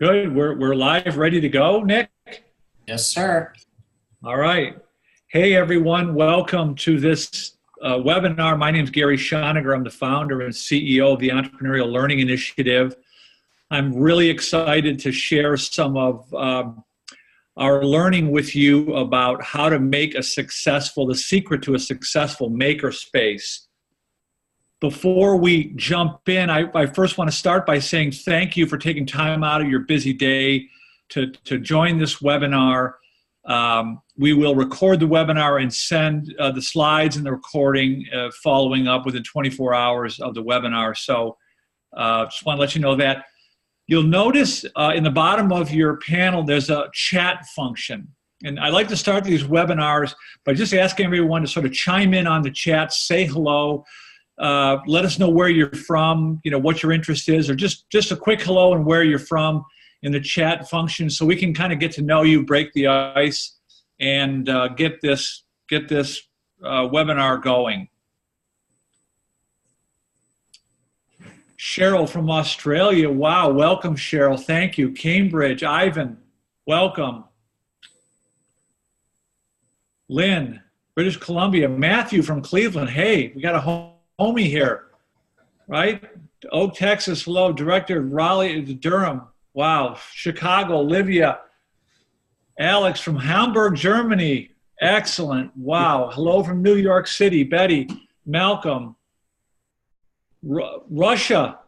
Good. We're live, ready to go, Nick? Yes, sir. All right. Hey, everyone. Welcome to this webinar. My name is Gary Schoeniger. I'm the founder and CEO of the Entrepreneurial Learning Initiative. I'm really excited to share some of our learning with you about how to make the secret to a successful makerspace. Before we jump in, I first want to start by saying thank you for taking time out of your busy day to join this webinar. We will record the webinar and send the slides and the recording following up within 24 hours of the webinar. So just want to let you know that. You'll notice in the bottom of your panel, there's a chat function. And I like to start these webinars by just asking everyone to sort of chime in on the chat, say hello. Let us know where you're from, what your interest is, or just a quick hello and where you're from in the chat function, so we can kind of get to know you, break the ice, and get this webinar going. Cheryl from Australia, wow, welcome Cheryl, thank you. Cambridge, Ivan, welcome. Lynn, British Columbia, Matthew from Cleveland, hey, we got a homie here, right? Oak, Texas, hello. Director Raleigh, Durham, wow. Chicago, Olivia. Alex from Hamburg, Germany, excellent, wow. Hello from New York City, Betty, Malcolm. Russia,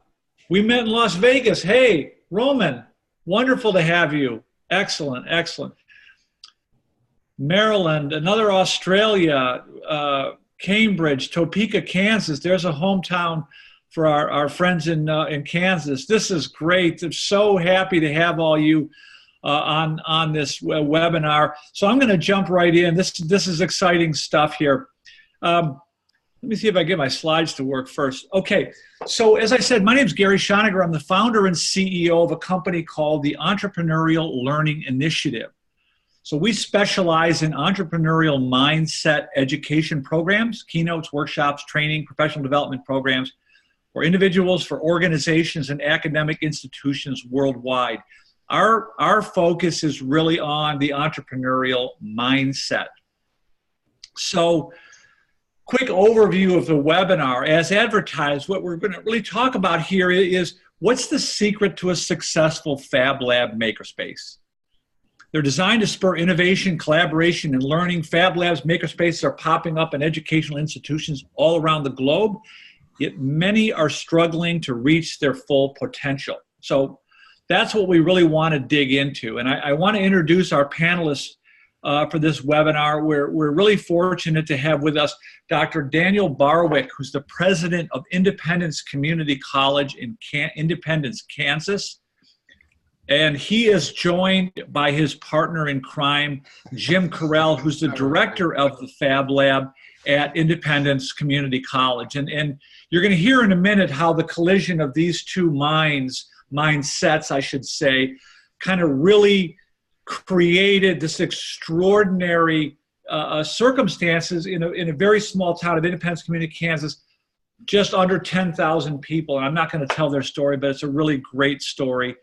we met in Las Vegas, hey, Roman, wonderful to have you, excellent, excellent. Maryland, another Australia, Cambridge, Topeka, Kansas. There's a hometown for our friends in Kansas. This is great. I'm so happy to have all you on this webinar. So I'm going to jump right in. This is exciting stuff here. Let me see if I get my slides to work first. Okay, so as I said, my name is Gary Schoeniger. I'm the founder and CEO of a company called the Entrepreneurial Learning Initiative. So we specialize in entrepreneurial mindset education programs, keynotes, workshops, training, professional development programs for individuals, for organizations, and academic institutions worldwide. Our focus is really on the entrepreneurial mindset. So, quick overview of the webinar. As advertised, what we're going to really talk about here is what's the secret to a successful Fab Lab makerspace. They're designed to spur innovation, collaboration, and learning. Fab Labs, MakerSpaces are popping up in educational institutions all around the globe, yet many are struggling to reach their full potential. So that's what we really want to dig into. And I want to introduce our panelists for this webinar. We're really fortunate to have with us Dr. Daniel Barwick, who's the president of Independence Community College in Independence, Kansas. And he is joined by his partner in crime, Jim Correll, who's the director of the Fab Lab at Independence Community College. And you're going to hear in a minute how the collision of these two mindsets, I should say, kind of really created this extraordinary circumstances in a very small town of Independence Community, Kansas, just under 10,000 people. And I'm not going to tell their story, but it's a really great story.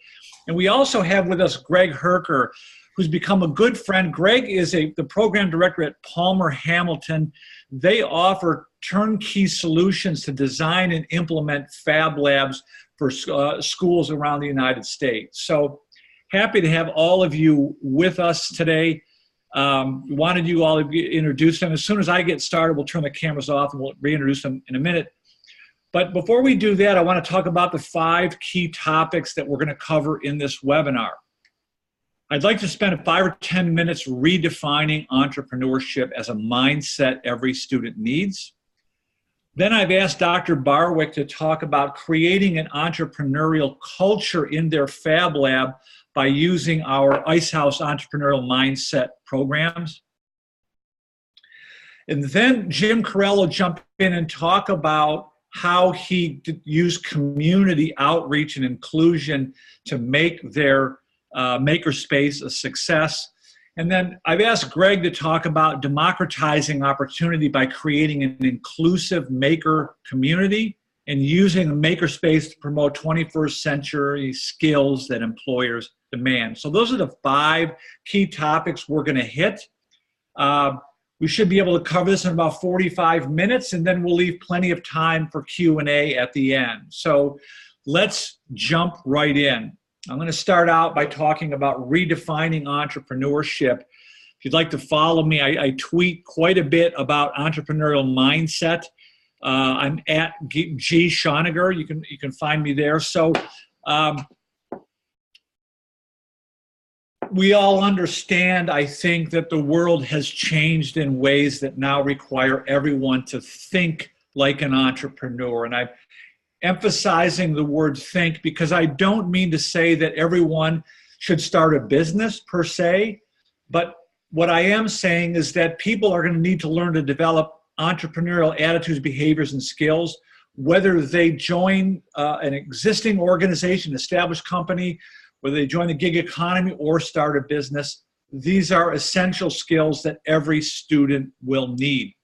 And we also have with us Greg Herker, who's become a good friend. Greg is the program director at Palmer Hamilton. They offer turnkey solutions to design and implement Fab Labs for schools around the United States. So happy to have all of you with us today. Wanted you all to introduce them. As soon as I get started, we'll turn the cameras off and we'll reintroduce them in a minute. But before we do that, I want to talk about the 5 key topics that we're going to cover in this webinar. I'd like to spend 5 or 10 minutes redefining entrepreneurship as a mindset every student needs. Then I've asked Dr. Barwick to talk about creating an entrepreneurial culture in their Fab Lab by using our Ice House Entrepreneurial Mindset programs. And then Jim Correll will jump in and talk about how he used community outreach and inclusion to make their makerspace a success. And then I've asked Greg to talk about democratizing opportunity by creating an inclusive maker community and using a makerspace to promote 21st century skills that employers demand. So those are the 5 key topics we're going to hit. We should be able to cover this in about 45 minutes, and then we'll leave plenty of time for Q&A at the end. So let's jump right in. I'm going to start out by talking about redefining entrepreneurship. If you'd like to follow me, I tweet quite a bit about entrepreneurial mindset. I'm at G Schoeniger. You can find me there. So we all understand, I think, that the world has changed in ways that now require everyone to think like an entrepreneur. And I'm emphasizing the word think because I don't mean to say that everyone should start a business per se, but what I am saying is that people are going to need to learn to develop entrepreneurial attitudes, behaviors, and skills, whether they join an existing organization, established company, whether they join the gig economy or start a business. These are essential skills that every student will need.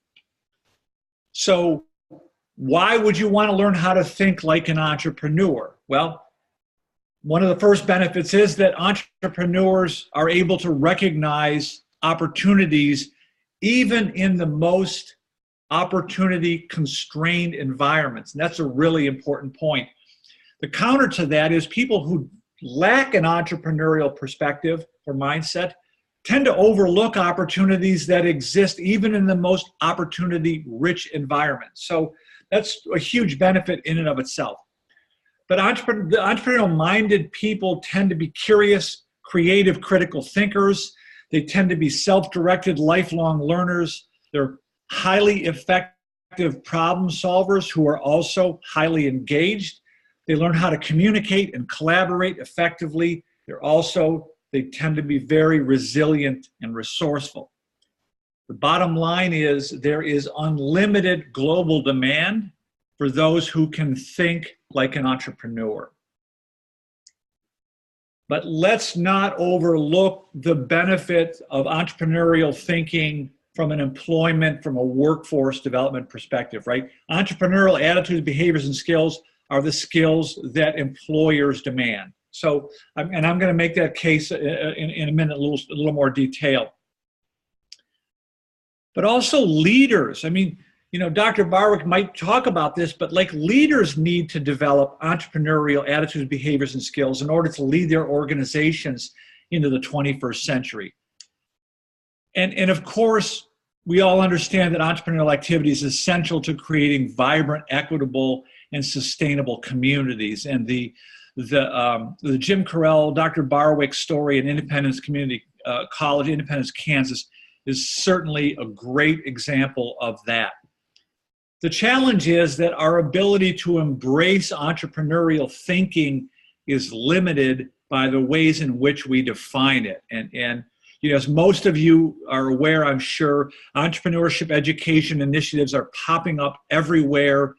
So why would you want to learn how to think like an entrepreneur? Well, one of the first benefits is that entrepreneurs are able to recognize opportunities even in the most opportunity-constrained environments. And that's a really important point. The counter to that is people who lack an entrepreneurial perspective or mindset tend to overlook opportunities that exist even in the most opportunity-rich environments. So that's a huge benefit in and of itself. But the entrepreneurial-minded people tend to be curious, creative, critical thinkers. They tend to be self-directed, lifelong learners. They're highly effective problem solvers who are also highly engaged. They learn how to communicate and collaborate effectively. They tend to be very resilient and resourceful. The bottom line is there is unlimited global demand for those who can think like an entrepreneur. But let's not overlook the benefit of entrepreneurial thinking from an employment, from a workforce development perspective, right? Entrepreneurial attitudes, behaviors, and skills are the skills that employers demand. So, and I'm going to make that case in a minute, a little more detail. But also leaders. I mean, you know, Dr. Barwick might talk about this, but like leaders need to develop entrepreneurial attitudes, behaviors, and skills in order to lead their organizations into the 21st century. And of course, we all understand that entrepreneurial activity is essential to creating vibrant, equitable, and sustainable communities. And the Jim Correll, Dr. Barwick story in Independence Community College, Independence, Kansas, is certainly a great example of that. The challenge is that our ability to embrace entrepreneurial thinking is limited by the ways in which we define it. And you know, as most of you are aware, I'm sure, entrepreneurship education initiatives are popping up everywhere.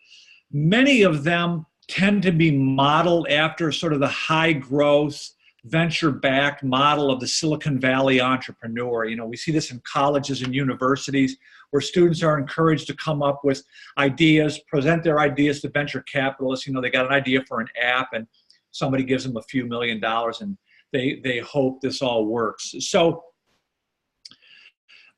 Many of them tend to be modeled after sort of the high growth, venture-backed model of the Silicon Valley entrepreneur. You know, we see this in colleges and universities where students are encouraged to come up with ideas, present their ideas to venture capitalists. You know, they got an idea for an app and somebody gives them a few $1 million and they hope this all works. So,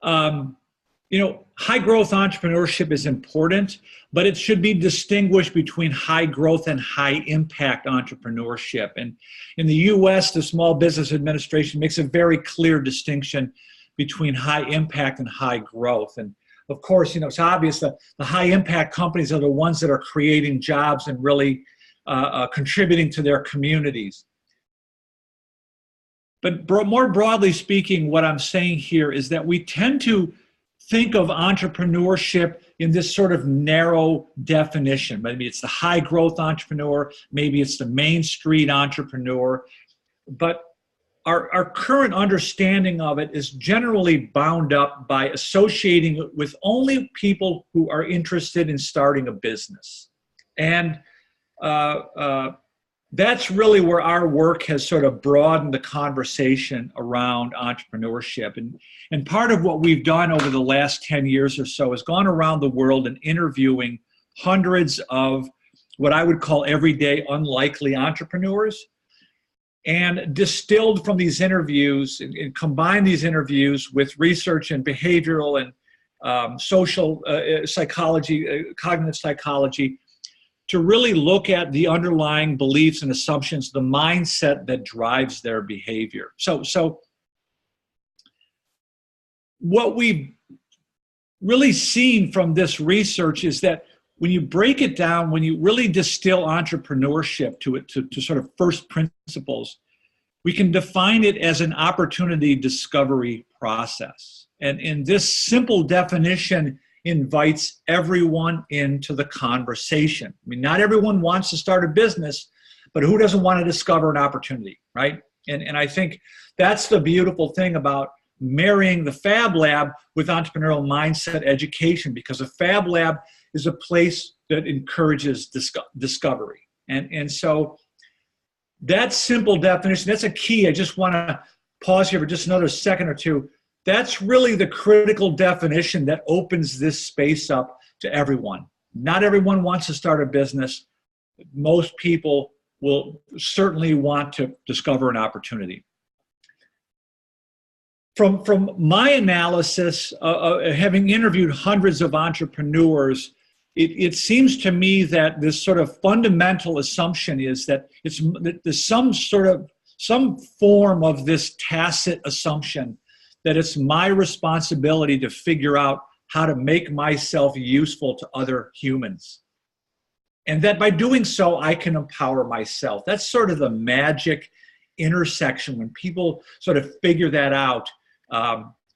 you know, high growth entrepreneurship is important, but it should be distinguished between high growth and high impact entrepreneurship. And in the US, the Small Business Administration makes a very clear distinction between high impact and high growth. And of course, you know, it's obvious that the high impact companies are the ones that are creating jobs and really contributing to their communities. But more broadly speaking, what I'm saying here is that we tend to think of entrepreneurship in this sort of narrow definition. Maybe it's the high growth entrepreneur, maybe it's the Main Street entrepreneur, but our current understanding of it is generally bound up by associating it with only people who are interested in starting a business. And that's really where our work has sort of broadened the conversation around entrepreneurship. And part of what we've done over the last 10 years or so is gone around the world and interviewing hundreds of what I would call everyday unlikely entrepreneurs. and distilled from these interviews and combined these interviews with research in behavioral and social psychology, cognitive psychology, to really look at the underlying beliefs and assumptions, the mindset that drives their behavior. So what we've really seen from this research is that when you break it down, when you really distill entrepreneurship to sort of first principles, we can define it as an opportunity discovery process. And this simple definition invites everyone into the conversation. I mean, not everyone wants to start a business, but who doesn't want to discover an opportunity, right? And I think that's the beautiful thing about marrying the Fab Lab with entrepreneurial mindset education, because a Fab Lab is a place that encourages discovery. And so that simple definition, that's a key. I just want to pause here for just another second or two. That's really the critical definition that opens this space up to everyone. Not everyone wants to start a business. Most people will certainly want to discover an opportunity. From my analysis, having interviewed hundreds of entrepreneurs, it seems to me that this sort of fundamental assumption is that there's some form of this tacit assumption that it's my responsibility to figure out how to make myself useful to other humans. And that by doing so, I can empower myself. That's sort of the magic intersection when people sort of figure that out.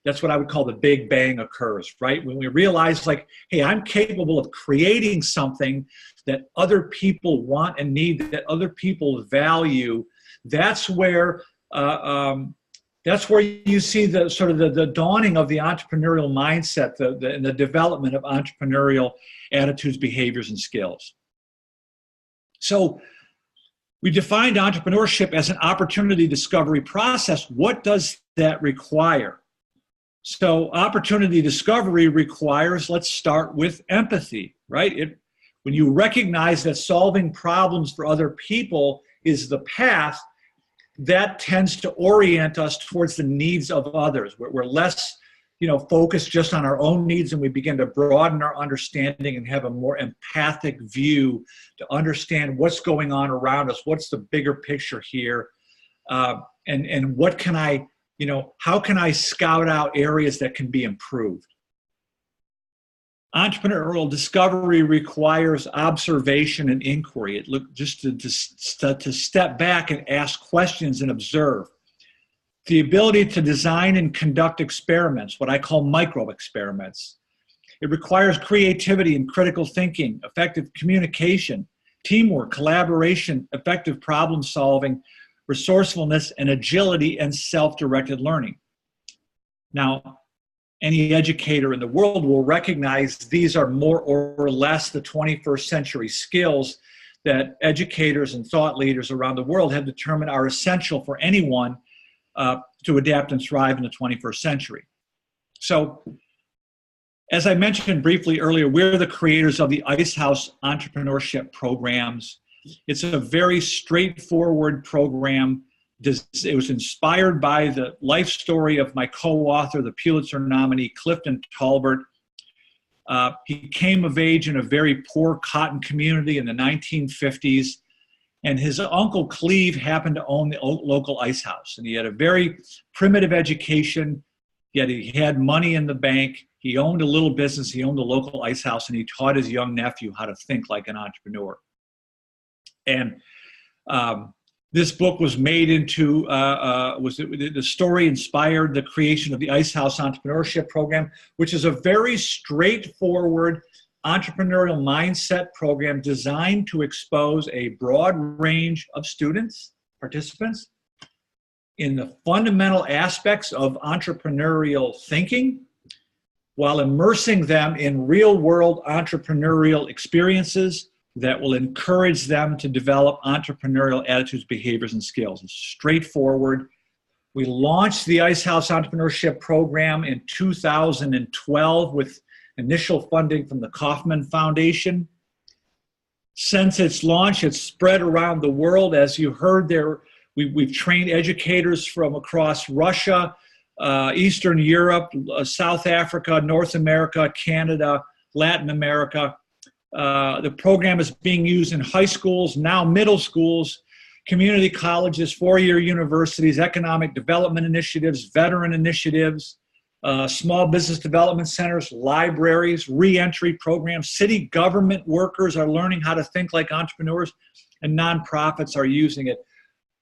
That's what I would call the big bang occurs, right? When we realize like, hey, I'm capable of creating something that other people want and need, that other people value. That's where you see the sort of the dawning of the entrepreneurial mindset, and the development of entrepreneurial attitudes, behaviors, and skills. So we defined entrepreneurship as an opportunity discovery process. What does that require? So opportunity discovery requires, let's start with empathy, right? When you recognize that solving problems for other people is the path, that tends to orient us towards the needs of others. We're less, focused just on our own needs, and we begin to broaden our understanding and have a more empathic view to understand what's going on around us, what's the bigger picture here, and what can I, how can I scout out areas that can be improved? Entrepreneurial discovery requires observation and inquiry. It just to step back and ask questions and observe. The ability to design and conduct experiments, what I call micro experiments. It requires creativity and critical thinking, effective communication, teamwork, collaboration, effective problem solving, resourcefulness, and agility, and self-directed learning. Now, any educator in the world will recognize these are more or less the 21st century skills that educators and thought leaders around the world have determined are essential for anyone to adapt and thrive in the 21st century. So, as I mentioned briefly earlier, we're the creators of the Ice House Entrepreneurship Programs. It's a very straightforward program. It was inspired by the life story of my co-author, the Pulitzer nominee, Clifton Talbert. He came of age in a very poor cotton community in the 1950s, and his uncle Cleve happened to own the local ice house. And he had a very primitive education, yet he had money in the bank. He owned a little business, he owned a local ice house, and he taught his young nephew how to think like an entrepreneur. And this book was made into, the story inspired the creation of the Ice House Entrepreneurship Program, which is a very straightforward entrepreneurial mindset program designed to expose a broad range of students, participants, in the fundamental aspects of entrepreneurial thinking, while immersing them in real-world entrepreneurial experiences that will encourage them to develop entrepreneurial attitudes, behaviors, and skills. It's straightforward. We launched the Ice House Entrepreneurship Program in 2012 with initial funding from the Kauffman Foundation. Since its launch, it's spread around the world. As you heard, there We've trained educators from across Russia, Eastern Europe, South Africa, North America, Canada, Latin America. The program is being used in high schools, now middle schools, community colleges, four-year universities, economic development initiatives, veteran initiatives, small business development centers, libraries, re-entry programs. City government workers are learning how to think like entrepreneurs, and nonprofits are using it.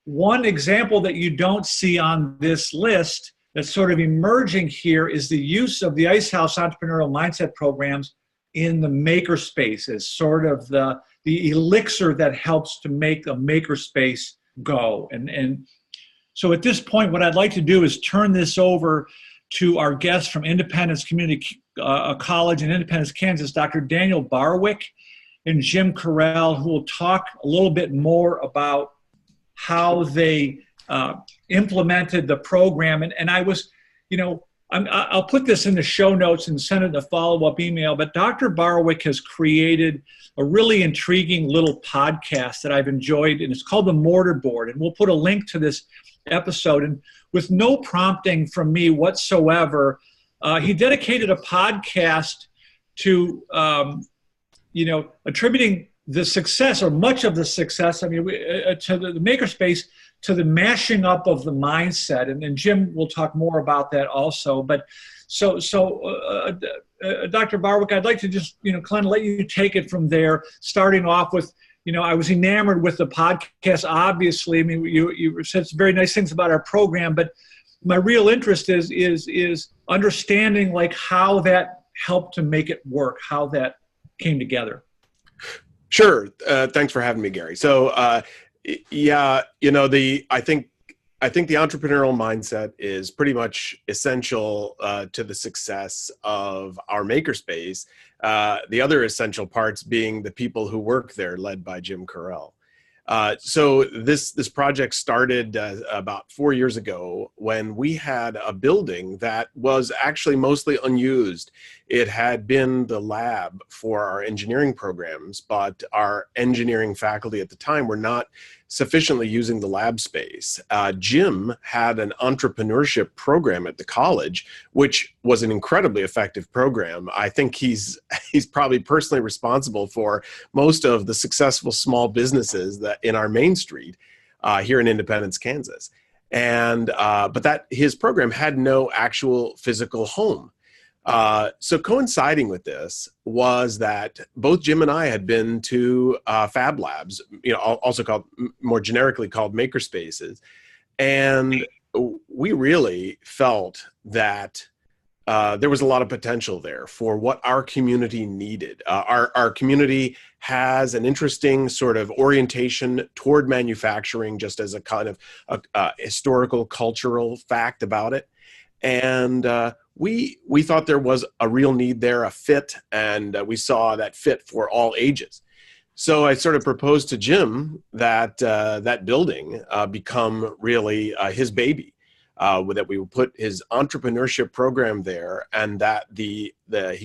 One example that you don't see on this list that's sort of emerging here is the use of the Ice House Entrepreneurial Mindset programs in the MakerSpace as sort of the elixir that helps to make a MakerSpace go. And so at this point, what I'd like to do is turn this over to our guest from Independence Community College in Independence, Kansas, Dr. Daniel Barwick and Jim Correll, who will talk a little bit more about how they implemented the program. And I was, I'll put this in the show notes and send it in a follow-up email, but Dr. Barwick has created a really intriguing little podcast that I've enjoyed, and it's called The Mortar Board. And we'll put a link to this episode. And with no prompting from me whatsoever, he dedicated a podcast to, attributing the success, or much of the success, to the MakerSpace, to the mashing up of the mindset. And Jim will talk more about that also. But so Dr. Barwick, I'd like to just, kind of let you take it from there, starting off with, I was enamored with the podcast, obviously. I mean, you said some very nice things about our program, but my real interest is understanding like how that helped to make it work, how that came together. Sure. Thanks for having me, Gary. So, I think the entrepreneurial mindset is pretty much essential to the success of our MakerSpace. The other essential parts being the people who work there, led by Jim Correll. So this project started about 4 years ago when we had a building that was actually mostly unused. It had been the lab for our engineering programs, but our engineering faculty at the time were not sufficiently using the lab space. Jim had an entrepreneurship program at the college, which was an incredibly effective program. I think he's probably personally responsible for most of the successful small businesses that in our Main Street here in Independence, Kansas. And but his program had no actual physical home. So coinciding with this was that both Jim and I had been to Fab Labs, also more generically called MakerSpaces, and we really felt that there was a lot of potential there for what our community needed. Our community has an interesting sort of orientation toward manufacturing, just as a kind of historical, cultural fact about it. And we thought there was a real need there, a fit, and we saw that fit for all ages. So I sort of proposed to Jim that that building become really his baby, that we would put his entrepreneurship program there, and that he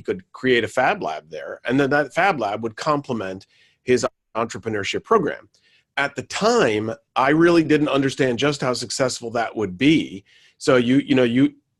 could create a Fab Lab there, and then that Fab Lab would complement his entrepreneurship program. At the time, I really didn't understand just how successful that would be. So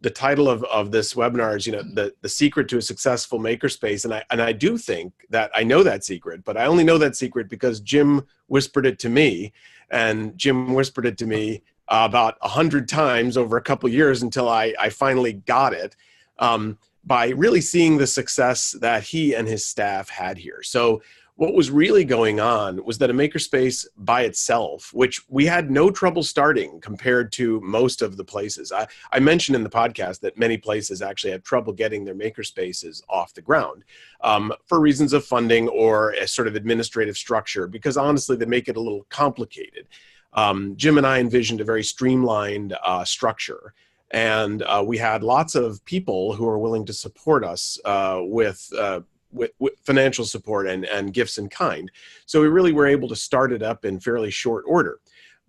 the title of this webinar is, the secret to a successful makerspace. And I do think that I know that secret, but I only know that secret because Jim whispered it to me, and Jim whispered it to me about 100 times over a couple of years until I finally got it, by really seeing the success that he and his staff had here. So what was really going on was that a makerspace by itself, which we had no trouble starting compared to most of the places. I mentioned in the podcast that many places actually had trouble getting their makerspaces off the ground for reasons of funding or a sort of administrative structure, because honestly, they make it a little complicated. Jim and I envisioned a very streamlined structure. And we had lots of people who were willing to support us with financial support and gifts in kind. So we really were able to start it up in fairly short order.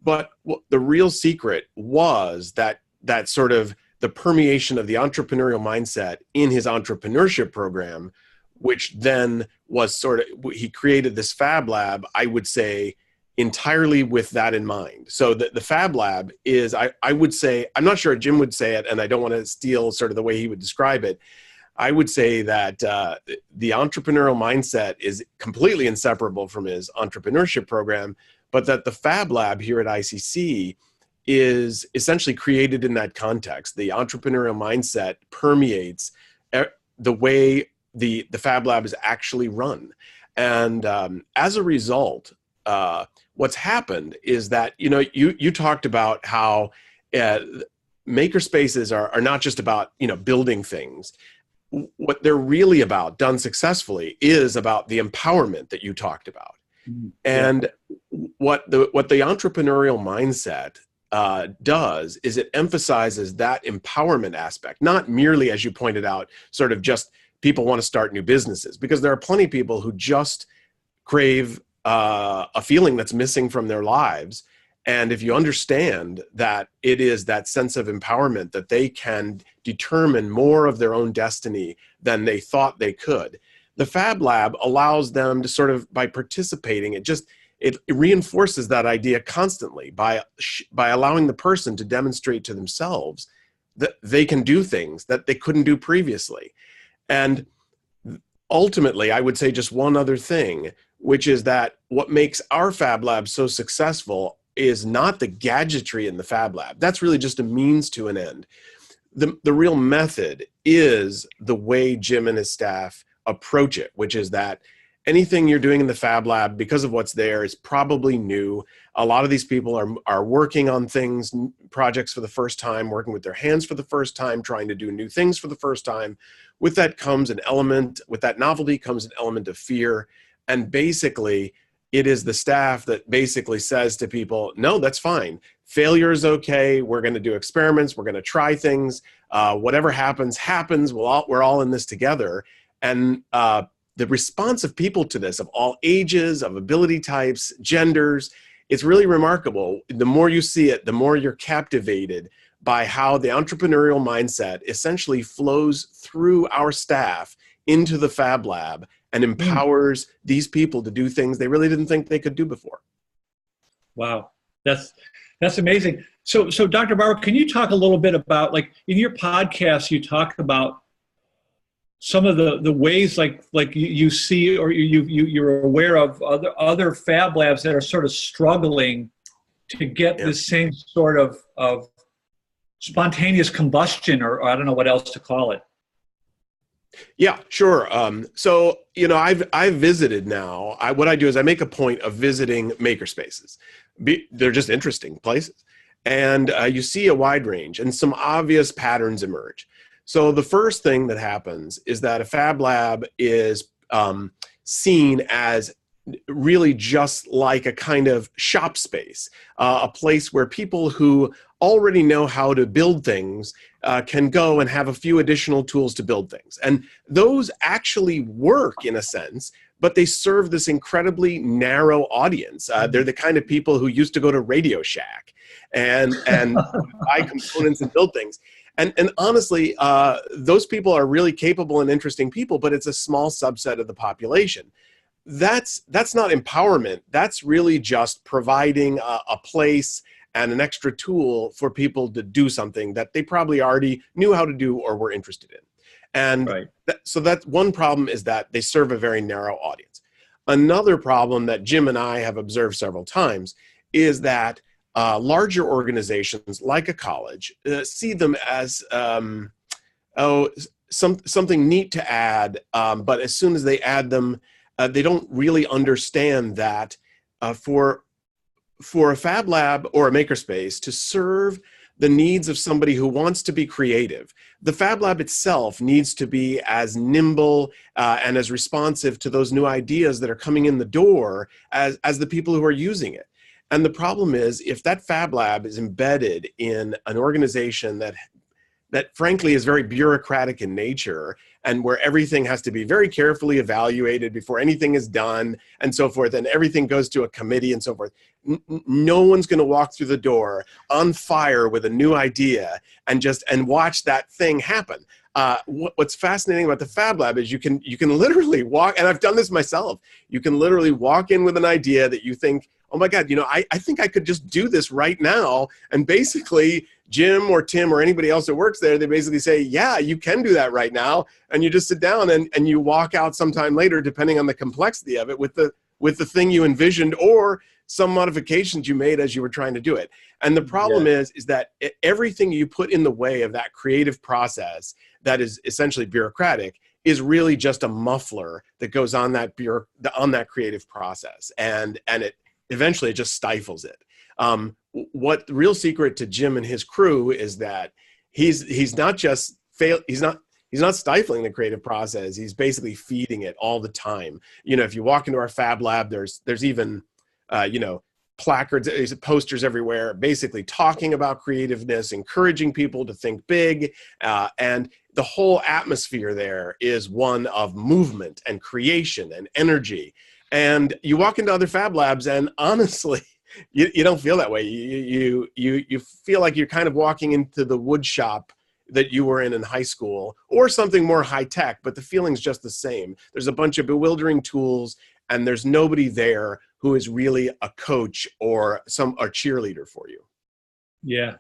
But the real secret was that sort of the permeation of the entrepreneurial mindset in his entrepreneurship program, which then was he created this Fab Lab, I would say, entirely with that in mind. So the Fab Lab is, I would say, I'm not sure Jim would say it, and I don't want to steal sort of the way he would describe it. I would say that the entrepreneurial mindset is completely inseparable from his entrepreneurship program, but that the Fab Lab here at ICC is essentially created in that context. The entrepreneurial mindset permeates the way the Fab Lab is actually run. And as a result, what's happened is that, you talked about how makerspaces are not just about, building things. What they're really about, done successfully, is about the empowerment that you talked about. Mm-hmm. And what the entrepreneurial mindset does is it emphasizes that empowerment aspect, not merely, as you pointed out, sort of just people want to start new businesses, because there are plenty of people who just crave a feeling that's missing from their lives. And if you understand that it is that sense of empowerment that they can determine more of their own destiny than they thought they could, the Fab Lab allows them to sort of, by participating, it reinforces that idea constantly by allowing the person to demonstrate to themselves that they can do things that they couldn't do previously. And ultimately, I would say just one other thing, which is that what makes our Fab Lab so successful is not the gadgetry in the Fab Lab. That's really just a means to an end. The real method is the way Jim and his staff approach it, which is that anything you're doing in the Fab Lab, because of what's there, is probably new. A lot of these people are working on projects for the first time, working with their hands for the first time, trying to do new things for the first time. With that novelty comes an element of fear. And basically, it is the staff that basically says to people, no, that's fine. Failure is okay. We're going to do experiments. We're going to try things. Whatever happens. We're all in this together. And the response of people to this, of all ages, of ability types, genders, it's really remarkable. The more you see it, the more you're captivated by how the entrepreneurial mindset essentially flows through our staff into the Fab Lab and empowers these people to do things they really didn't think they could do before. Wow, that's amazing. So Dr. Barwick, can you talk a little bit about, like, in your podcast, you talk about some of the ways like you see, or you're aware of other Fab Labs that are sort of struggling to get the same sort of spontaneous combustion, or I don't know what else to call it. Yeah, sure. So, I've visited now. What I do is I make a point of visiting makerspaces. They're just interesting places. And you see a wide range, and some obvious patterns emerge. So the first thing that happens is that a Fab Lab is seen as really just like a kind of shop space, a place where people who already know how to build things can go and have a few additional tools to build things. And those actually work in a sense, but they serve this incredibly narrow audience. They're the kind of people who used to go to Radio Shack and buy components and build things. And honestly, those people are really capable and interesting people, but it's a small subset of the population. That's not empowerment. That's really just providing a place and an extra tool for people to do something that they probably already knew how to do or were interested in. And so that's one problem, is that they serve a very narrow audience. Another problem that Jim and I have observed several times is that larger organizations like a college see them as something neat to add, but as soon as they add them, they don't really understand that for a Fab Lab or a makerspace to serve the needs of somebody who wants to be creative, the Fab Lab itself needs to be as nimble and as responsive to those new ideas that are coming in the door as the people who are using it. And the problem is, if that Fab Lab is embedded in an organization that frankly is very bureaucratic in nature, and where everything has to be very carefully evaluated before anything is done and so forth, and everything goes to a committee and so forth, no one's going to walk through the door on fire with a new idea and watch that thing happen. What's fascinating about the Fab Lab is you can literally walk, and I've done this myself, you can literally walk in with an idea that you think, oh my God, I think I could just do this right now. And basically Jim or Tim or anybody else that works there, they basically say, yeah, you can do that right now. And you just sit down and you walk out sometime later, depending on the complexity of it, with the thing you envisioned or some modifications you made as you were trying to do it. And the problem is that everything you put in the way of that creative process that is essentially bureaucratic is really just a muffler that goes on that creative process. And it eventually just stifles it. What the real secret to Jim and his crew is that he's not just he's not stifling the creative process. He's basically feeding it all the time. If you walk into our Fab Lab, there's even placards, posters everywhere, basically talking about creativeness, encouraging people to think big, and the whole atmosphere there is one of movement and creation and energy. And you walk into other Fab Labs, and honestly, you don't feel that way. You feel like you're kind of walking into the wood shop that you were in high school, or something more high tech, but the feeling's just the same. There's a bunch of bewildering tools, and there's nobody there who is really a coach or a cheerleader for you. Yeah,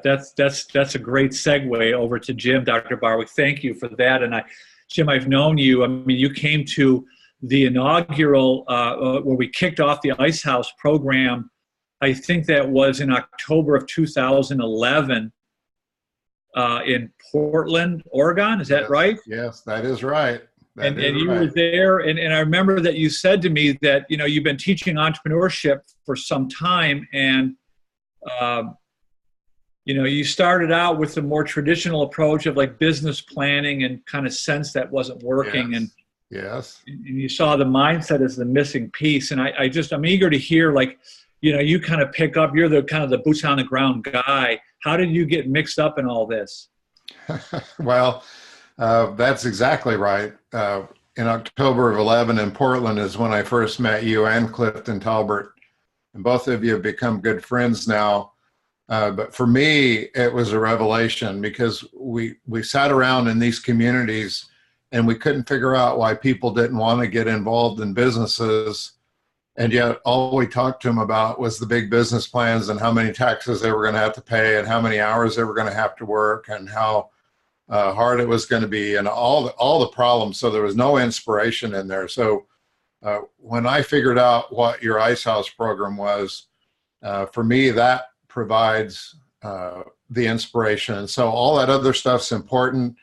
that's a great segue over to Jim, Dr. Barwick. Thank you for that. And Jim, I've known you. I mean, you came to the inaugural where we kicked off the Ice House program. I think that was in October of 2011 in Portland, Oregon. Is that right? Yes, that is right. And you were there, and I remember that you said to me that you've been teaching entrepreneurship for some time, and you started out with the more traditional approach of like business planning and kind of sense that wasn't working. Yes. And yes, and you saw the mindset as the missing piece. And I'm eager to hear, like, you kind of pick up, you're the kind of the boots on the ground guy. How did you get mixed up in all this? Well, that's exactly right. In October of 11 in Portland is when I first met you and Clifton Talbert. And both of you have become good friends now. But for me, it was a revelation, because we sat around in these communities and we couldn't figure out why people didn't want to get involved in businesses. And yet all we talked to them about was the big business plans and how many taxes they were going to have to pay and how many hours they were going to have to work and how hard it was going to be and all the problems. So there was no inspiration in there. So when I figured out what your Ice House program was, for me, that provides the inspiration. And so all that other stuff's important,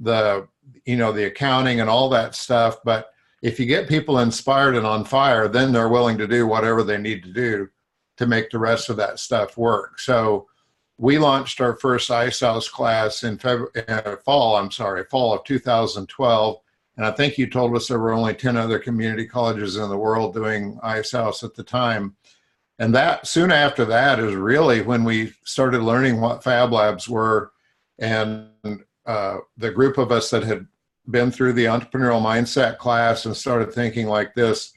the accounting and all that stuff. But if you get people inspired and on fire, then they're willing to do whatever they need to do to make the rest of that stuff work. So we launched our first Ice House class in fall of 2012. And I think you told us there were only 10 other community colleges in the world doing Ice House at the time. And that soon after that is really when we started learning what Fab Labs were. And the group of us that had been through the entrepreneurial mindset class and started thinking like this,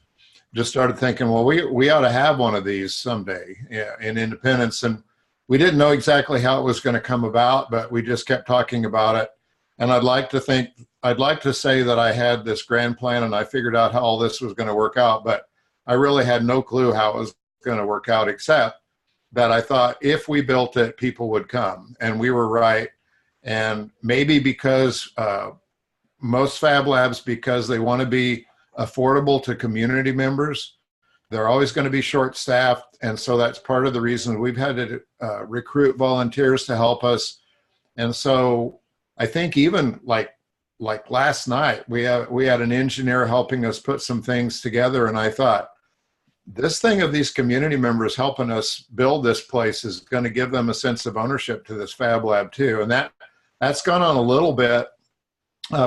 just started thinking, well, we ought to have one of these someday in Independence. And we didn't know exactly how it was going to come about, but we just kept talking about it. And I'd like to say that I had this grand plan and I figured out how all this was going to work out, but I really had no clue how it was going to work out, except that I thought if we built it, people would come. And we were right. And maybe because most Fab Labs, because they want to be affordable to community members, they're always going to be short-staffed. And so that's part of the reason we've had to recruit volunteers to help us. And so I think even like last night, we had an engineer helping us put some things together. And I thought, this thing of these community members helping us build this place is going to give them a sense of ownership to this Fab Lab too. And that's gone on a little bit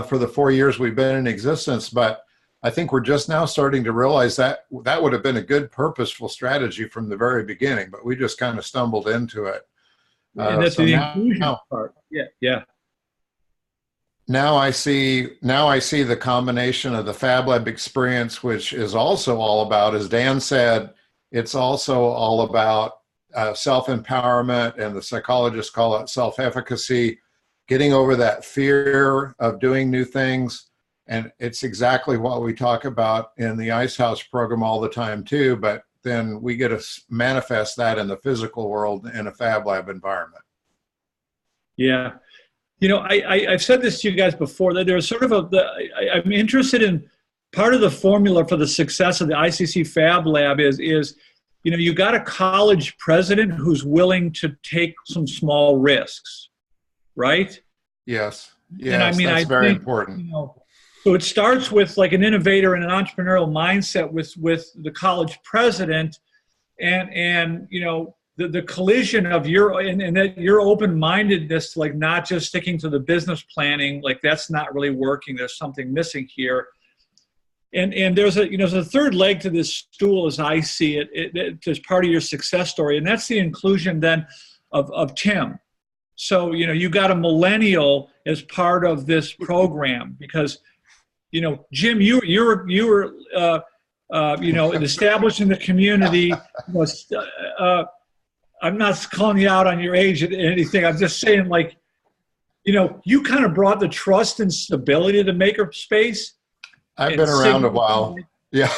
for the 4 years we've been in existence. But I think we're just now starting to realize that that would have been a good purposeful strategy from the very beginning, but we just kind of stumbled into it. And that's the inclusion part. Yeah. Now I see the combination of the Fab Lab experience, which is also all about, as Dan said, it's also all about self-empowerment, and the psychologists call it self-efficacy, getting over that fear of doing new things. And it's exactly what we talk about in the Ice House program all the time too. But then we get to manifest that in the physical world in a Fab Lab environment. Yeah. I've said this to you guys before, that there's sort of I'm interested in part of the formula for the success of the ICC Fab Lab is you got a college president who's willing to take some small risks, right? Yes. And I mean, that's very important. So it starts with like an innovator and an entrepreneurial mindset with the college president, and the collision of your open-mindedness to like not just sticking to the business planning, like that's not really working. There's something missing here. And there's a third leg to this stool as I see it as part of your success story, and that's the inclusion then of Tim. So you got a millennial as part of this program because Jim, you were establishing the community. I'm not calling you out on your age or anything. I'm just saying, like, you kind of brought the trust and stability to MakerSpace. I've been around a while. Yeah.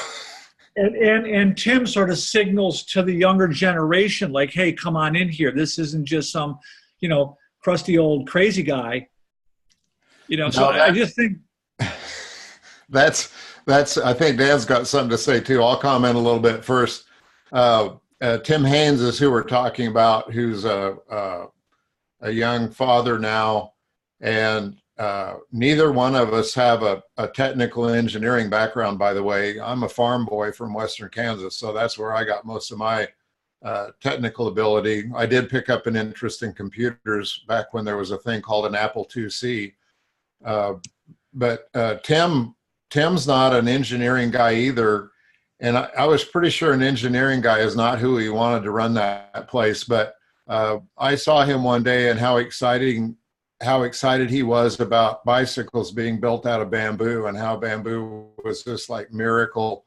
And Tim sort of signals to the younger generation, like, hey, come on in here. This isn't just some, crusty old crazy guy. I just think that's I think Dan's got something to say too. I'll comment a little bit first. Tim Haynes is who we're talking about, who's a young father now, and neither one of us have a technical engineering background, by the way. I'm a farm boy from Western Kansas, so that's where I got most of my technical ability. I did pick up an interest in computers back when there was a thing called an Apple IIc. But Tim's not an engineering guy either. And I was pretty sure an engineering guy is not who he wanted to run that place. But I saw him one day and how excited he was about bicycles being built out of bamboo, and how bamboo was this like miracle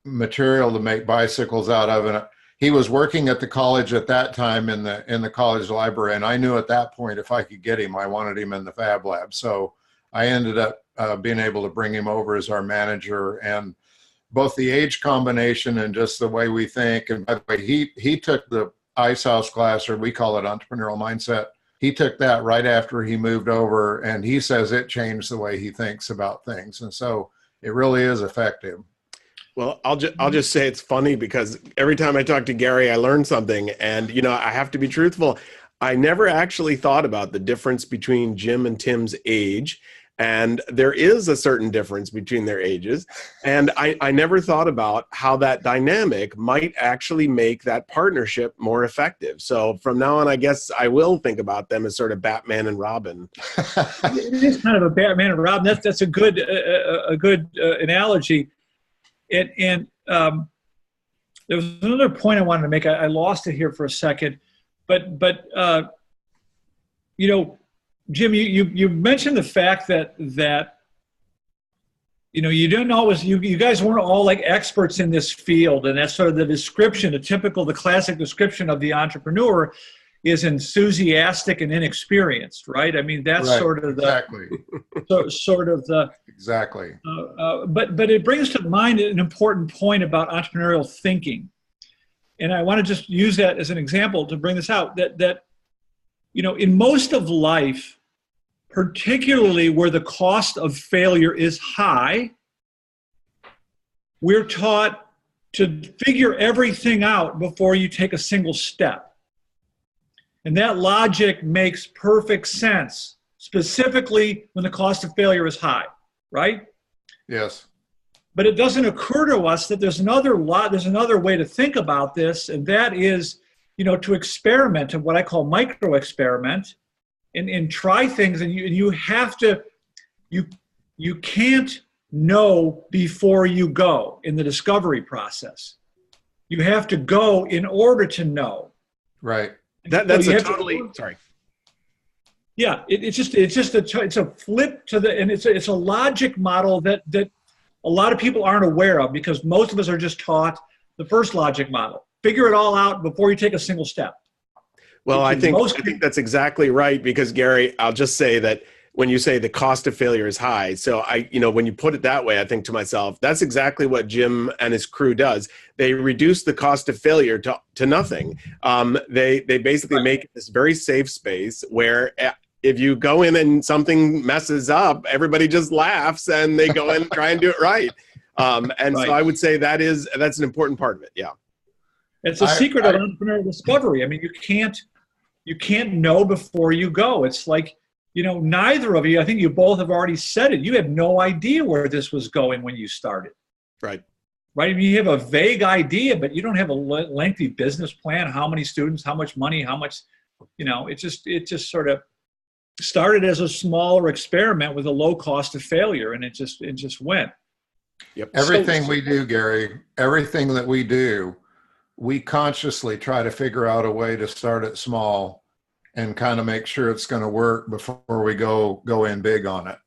material to make bicycles out of. And he was working at the college at that time in the college library. And I knew at that point, if I could get him, I wanted him in the Fab Lab. So I ended up being able to bring him over as our manager. And both the age combination and just the way we think. And by the way, he took the Ice House class, or we call it Entrepreneurial Mindset. He took that right after he moved over, and he says it changed the way he thinks about things. And so it really is effective. Well, I'll just say it's funny because every time I talk to Gary, I learn something. And, I have to be truthful. I never actually thought about the difference between Jim and Tim's age. And there is a certain difference between their ages. And I never thought about how that dynamic might actually make that partnership more effective. So from now on, I guess I will think about them as sort of Batman and Robin. It is kind of a Batman and Robin. That's a good analogy. And there was another point I wanted to make. I lost it here for a second. But Jim, you mentioned the fact that you didn't always, you guys weren't all like experts in this field, and that's sort of the description, the classic description of the entrepreneur is enthusiastic and inexperienced, right? I mean, that's right, sort of exactly. Exactly. But it brings to mind an important point about entrepreneurial thinking, and I want to just use that as an example to bring this out. That in most of life, particularly where the cost of failure is high, we're taught to figure everything out before you take a single step. And that logic makes perfect sense, specifically when the cost of failure is high, right? Yes. But it doesn't occur to us that there's another way to think about this, and that is, to experiment, and what I call micro experiment, and try things. And you have to, you can't know before you go in the discovery process. You have to go in order to know. Right. That's a totally, sorry. Yeah, it's a flip to and it's a logic model that a lot of people aren't aware of, because most of us are just taught the first logic model. Figure it all out before you take a single step. Well, I think that's exactly right, because Gary, I'll just say that when you say the cost of failure is high. So when you put it that way, I think to myself, that's exactly what Jim and his crew does. They reduce the cost of failure to nothing. They basically make this very safe space where if you go in and something messes up, everybody just laughs and they go in and try and do it right. So I would say that's an important part of it. Yeah. It's a secret of entrepreneurial discovery. I mean, you can't know before you go. It's like, neither of you, I think you both have already said it. You had no idea where this was going when you started. Right. Right. I mean, you have a vague idea, but you don't have a lengthy business plan. How many students, how much money, how much, it just sort of started as a smaller experiment with a low cost of failure. And it just went. Yep. Everything we do, Gary, everything that we do, we consciously try to figure out a way to start it small and kind of make sure it's going to work before we go in big on it.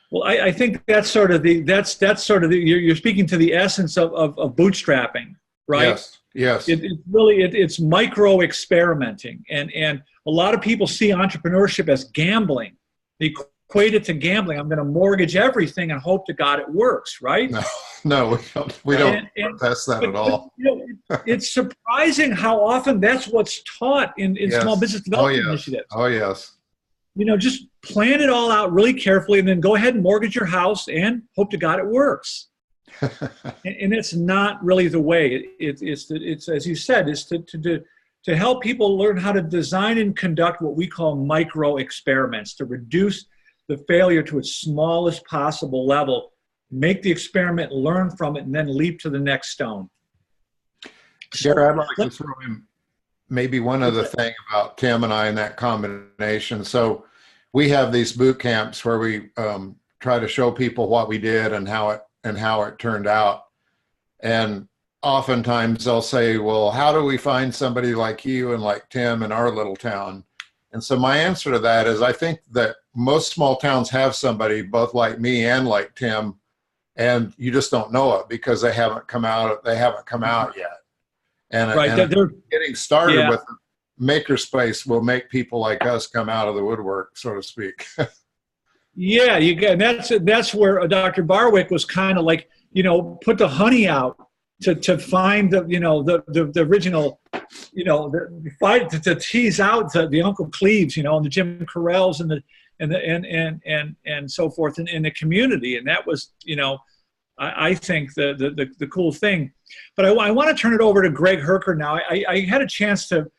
Well, I think that's sort of you're speaking to the essence of bootstrapping, right? Yes. It's micro experimenting, and a lot of people see entrepreneurship as gambling. They equate it to gambling. I'm going to mortgage everything and hope to God it works, right? No, we don't test that at all. It's surprising how often that's what's taught in small business development initiatives. Oh, yes. Just plan it all out really carefully and then go ahead and mortgage your house and hope to God it works. and it's not really the way. It's as you said, it's to help people learn how to design and conduct what we call micro experiments, to reduce the failure to its smallest possible level, make the experiment, learn from it, and then leap to the next stone. Gary, I'd like to throw in maybe one other thing about Tim and I in that combination. So we have these boot camps where we try to show people what we did and how it turned out. And oftentimes they'll say, well, how do we find somebody like you and like Tim in our little town? And so my answer to that is I think that most small towns have somebody both like me and like Tim, and you just don't know it because they haven't come out yet. And they're getting started with MakerSpace will make people like us come out of the woodwork, so to speak. Yeah, and that's where Dr. Barwick was kind of like, put the honey out to find the original, to tease out the Uncle Cleves, and the Jim Corrells and so forth in the community, and that was I think the cool thing. But I want to turn it over to Greg Herker now. I had a chance to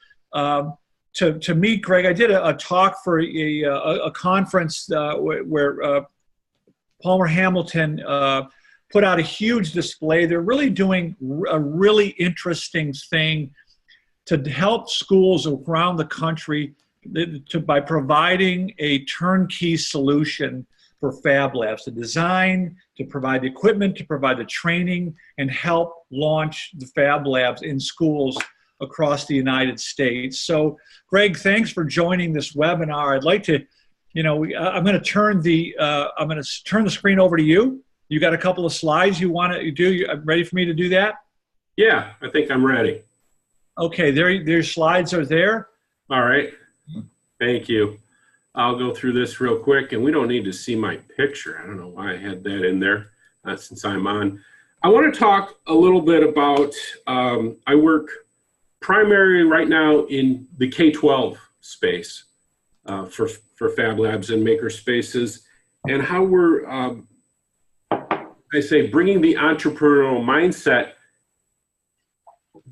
meet Greg. I did a talk for a conference where Palmer Hamilton put out a huge display. They're really doing a really interesting thing to help schools around the country by providing a turnkey solution for Fab Labs, to design, to provide the equipment, to provide the training, and help launch the Fab Labs in schools across the United States. So, Greg, thanks for joining this webinar. I'd like to, I'm going to turn the screen over to you. You got a couple of slides you want to do. You ready for me to do that? Yeah, I think I'm ready. Okay, their slides are there. All right. Thank you. I'll go through this real quick, and we don't need to see my picture. I don't know why I had that in there since I'm on. I want to talk a little bit about, I work primarily right now in the K-12 space for Fab Labs and MakerSpaces, and how we're, bringing the entrepreneurial mindset,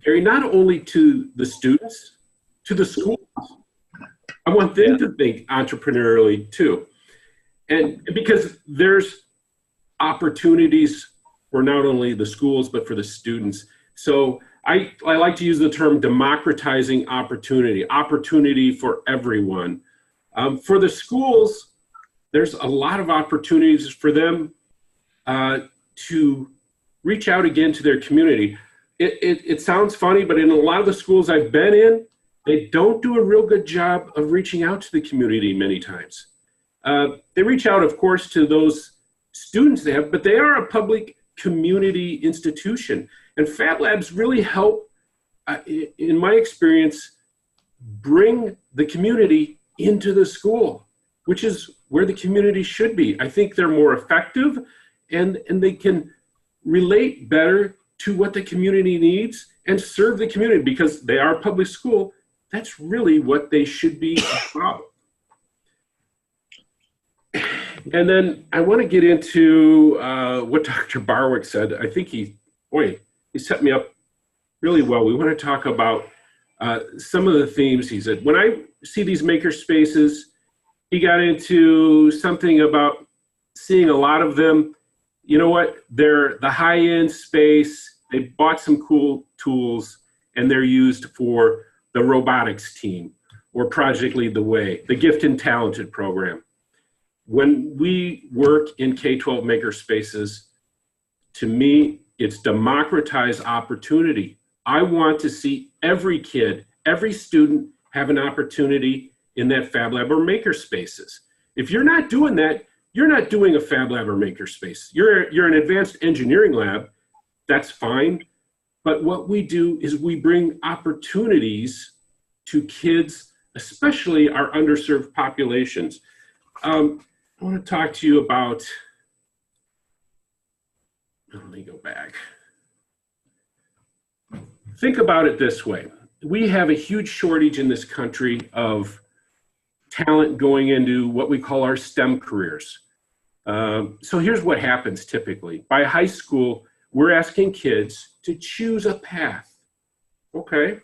Gary, not only to the students, to the schools. I want them to think entrepreneurially too. And because there's opportunities for not only the schools, but for the students. So I like to use the term democratizing opportunity for everyone. For the schools, there's a lot of opportunities for them to reach out again to their community. It sounds funny, but in a lot of the schools I've been in, they don't do a real good job of reaching out to the community many times. They reach out, of course, to those students they have, but they are a public community institution. And Fab Labs really help, in my experience, bring the community into the school. which is where the community should be. I think they're more effective and they can relate better to what the community needs and serve the community because they are public school. That's really what they should be about. And then I want to get into what Dr. Barwick said. I think he set me up really well. We want to talk about some of the themes he said. When I see these maker spaces, he got into something about seeing a lot of them. You know what? They're the high-end space. They bought some cool tools, and they're used for the robotics team or Project Lead the Way, the Gifted and Talented program. When we work in K-12 maker spaces, to me, it's democratized opportunity. I want to see every kid, every student have an opportunity in that Fab Lab or maker spaces. If you're not doing that, you're not doing a Fab Lab or makerspace. You're an advanced engineering lab. That's fine. But what we do is we bring opportunities to kids, especially our underserved populations. I want to talk to you about, let me go back. Think about it this way. We have a huge shortage in this country of talent going into what we call our STEM careers. So here's what happens typically. By high school, we're asking kids to choose a path. Okay.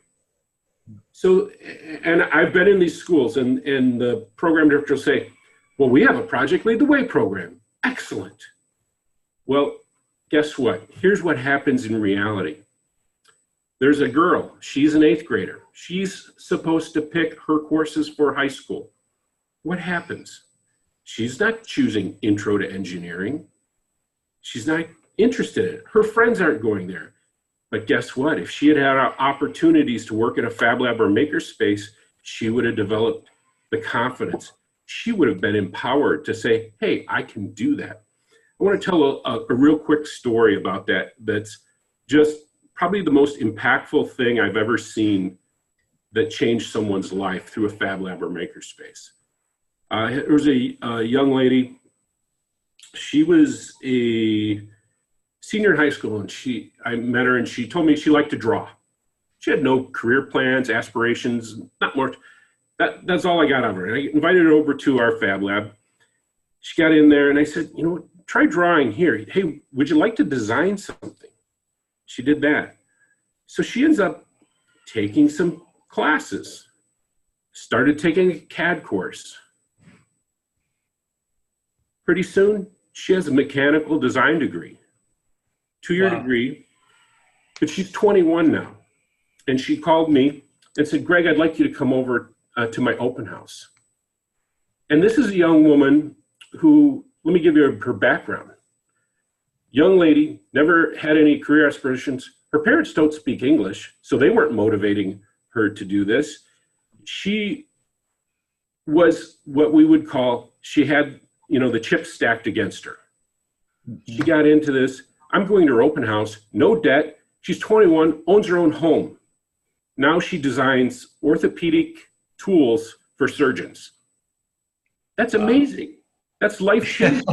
So, and I've been in these schools and the program director will say, well, we have a Project Lead the Way program. Excellent. Well, guess what? Here's what happens in reality. There's a girl, she's an 8th grader. She's supposed to pick her courses for high school. What happens? She's not choosing intro to engineering. She's not interested in it. Her friends aren't going there. But guess what? If she had had opportunities to work at a Fab Lab or makerspace, she would have developed the confidence. She would have been empowered to say, hey, I can do that. I want to tell a real quick story about that. That's just probably the most impactful thing I've ever seen that changed someone's life through a Fab Lab or makerspace. There was a young lady. She was a senior in high school, and I met her, and she told me she liked to draw. She had no career plans, aspirations, not much. That's all I got of her. And I invited her over to our Fab Lab. She got in there, and I said, you know, try drawing here. Hey, would you like to design something? She did that. So she ends up taking some classes, started taking a CAD course. Pretty soon, she has a mechanical design degree, 2-year degree, but she's 21 now. And she called me and said, Greg, I'd like you to come over to my open house. And this is a young woman who, let me give you her background. Young lady, never had any career aspirations. Her parents don't speak English, so they weren't motivating her to do this. She was what we would call, she had, you know, the chips stacked against her. She got into this. I'm going to her open house, no debt. She's 21, owns her own home. Now she designs orthopedic tools for surgeons. That's amazing. That's life-changing.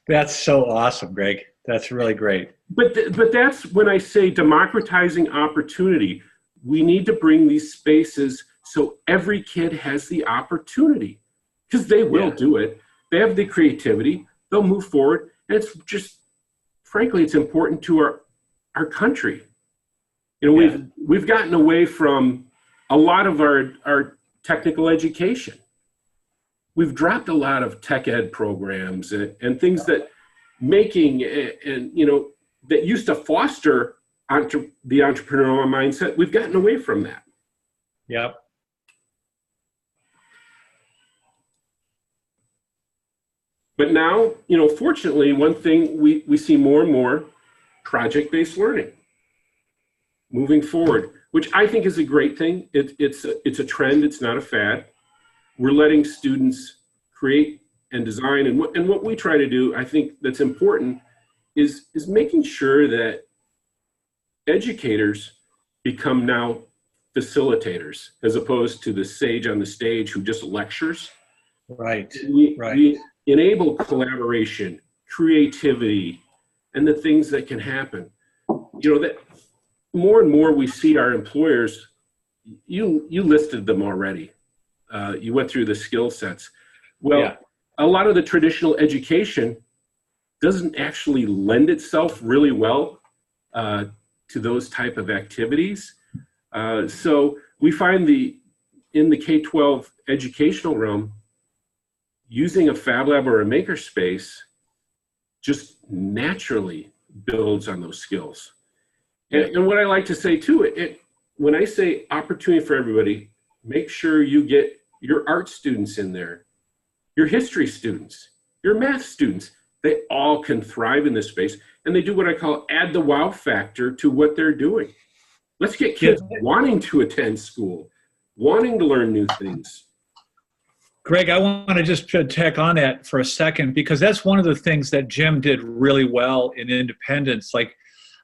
That's so awesome, Greg. That's really great. But that's when I say democratizing opportunity. We need to bring these spaces so every kid has the opportunity, because they will do it. They have the creativity. They'll move forward. And it's just, frankly, it's important to our country. You know, we've gotten away from a lot of our technical education. We've dropped a lot of tech ed programs and things that making and, you know, that used to foster the entrepreneurial mindset. We've gotten away from that. Yep. But now, you know, fortunately, one thing we see more and more project-based learning moving forward, which I think is a great thing. It's a trend. It's not a fad. We're letting students create and design. And what we try to do, I think that's important, is making sure that educators become now facilitators as opposed to the sage on the stage who just lectures. Right. We enable collaboration, creativity, and the things that can happen. You know, that more and more we see our employers, you listed them already. You went through the skill sets. Well, a lot of the traditional education doesn't actually lend itself really well to those type of activities. So we find in the K-12 educational realm, using a Fab Lab or a MakerSpace just naturally builds on those skills. And what I like to say too, when I say opportunity for everybody, make sure you get your art students in there, your history students, your math students. They all can thrive in this space, and they do what I call add the wow factor to what they're doing. Let's get kids wanting to attend school, wanting to learn new things. Greg, I want to just tack on that for a second, because that's one of the things that Jim did really well in Independence. Like,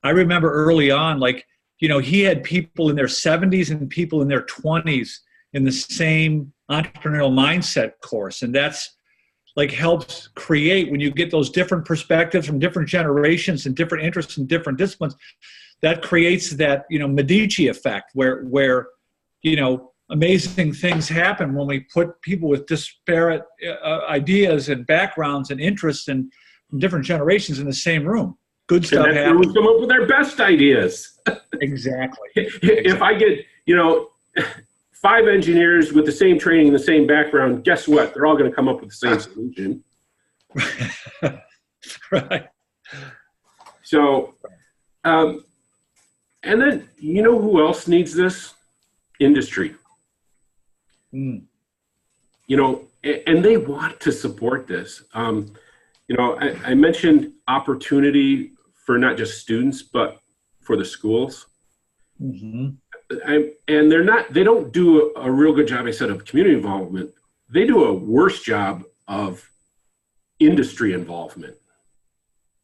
I remember early on, like, you know, he had people in their 70s and people in their 20s in the same entrepreneurial mindset course. And that's like helps create, when you get those different perspectives from different generations and different interests and different disciplines, that creates that, you know, Medici effect where, you know, amazing things happen when we put people with disparate ideas and backgrounds and interests and from different generations in the same room. Good stuff happens. We come up with our best ideas. Exactly. If I get, you know, 5 engineers with the same training and the same background, guess what? They're all going to come up with the same solution. Right. So, and then, you know who else needs this? Industry. You know, and they want to support this. You know, I mentioned opportunity for not just students, but for the schools. And they don't do a real good job, I said, of community involvement. They do a worse job of industry involvement.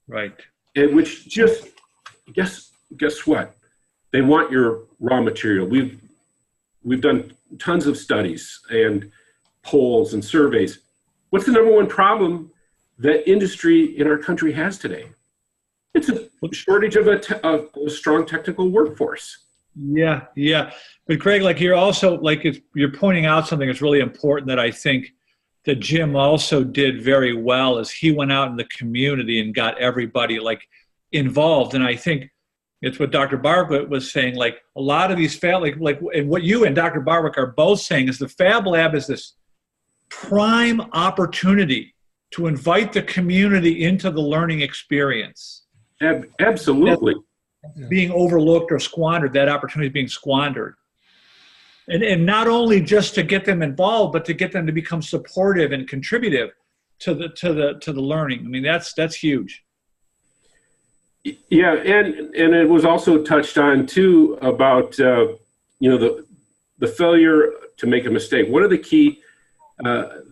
Right. And which just, guess what? They want your raw material. We've done tons of studies and polls and surveys. What's the number one problem that industry in our country has today? It's a shortage of a strong technical workforce. Yeah. But Greg, like you're also, like you're pointing out something that's really important that I think that Jim also did very well, is he went out in the community and got everybody like involved. And I think it's what Dr. Barwick was saying, like a lot of these Fab, like and what you and Dr. Barwick are both saying is the Fab Lab is this prime opportunity to invite the community into the learning experience. Absolutely. Being overlooked or squandered, that opportunity is being squandered. And not only just to get them involved, but to get them to become supportive and contributive to the learning. I mean, that's huge. Yeah, and it was also touched on too about you know, the failure to make a mistake. One of the key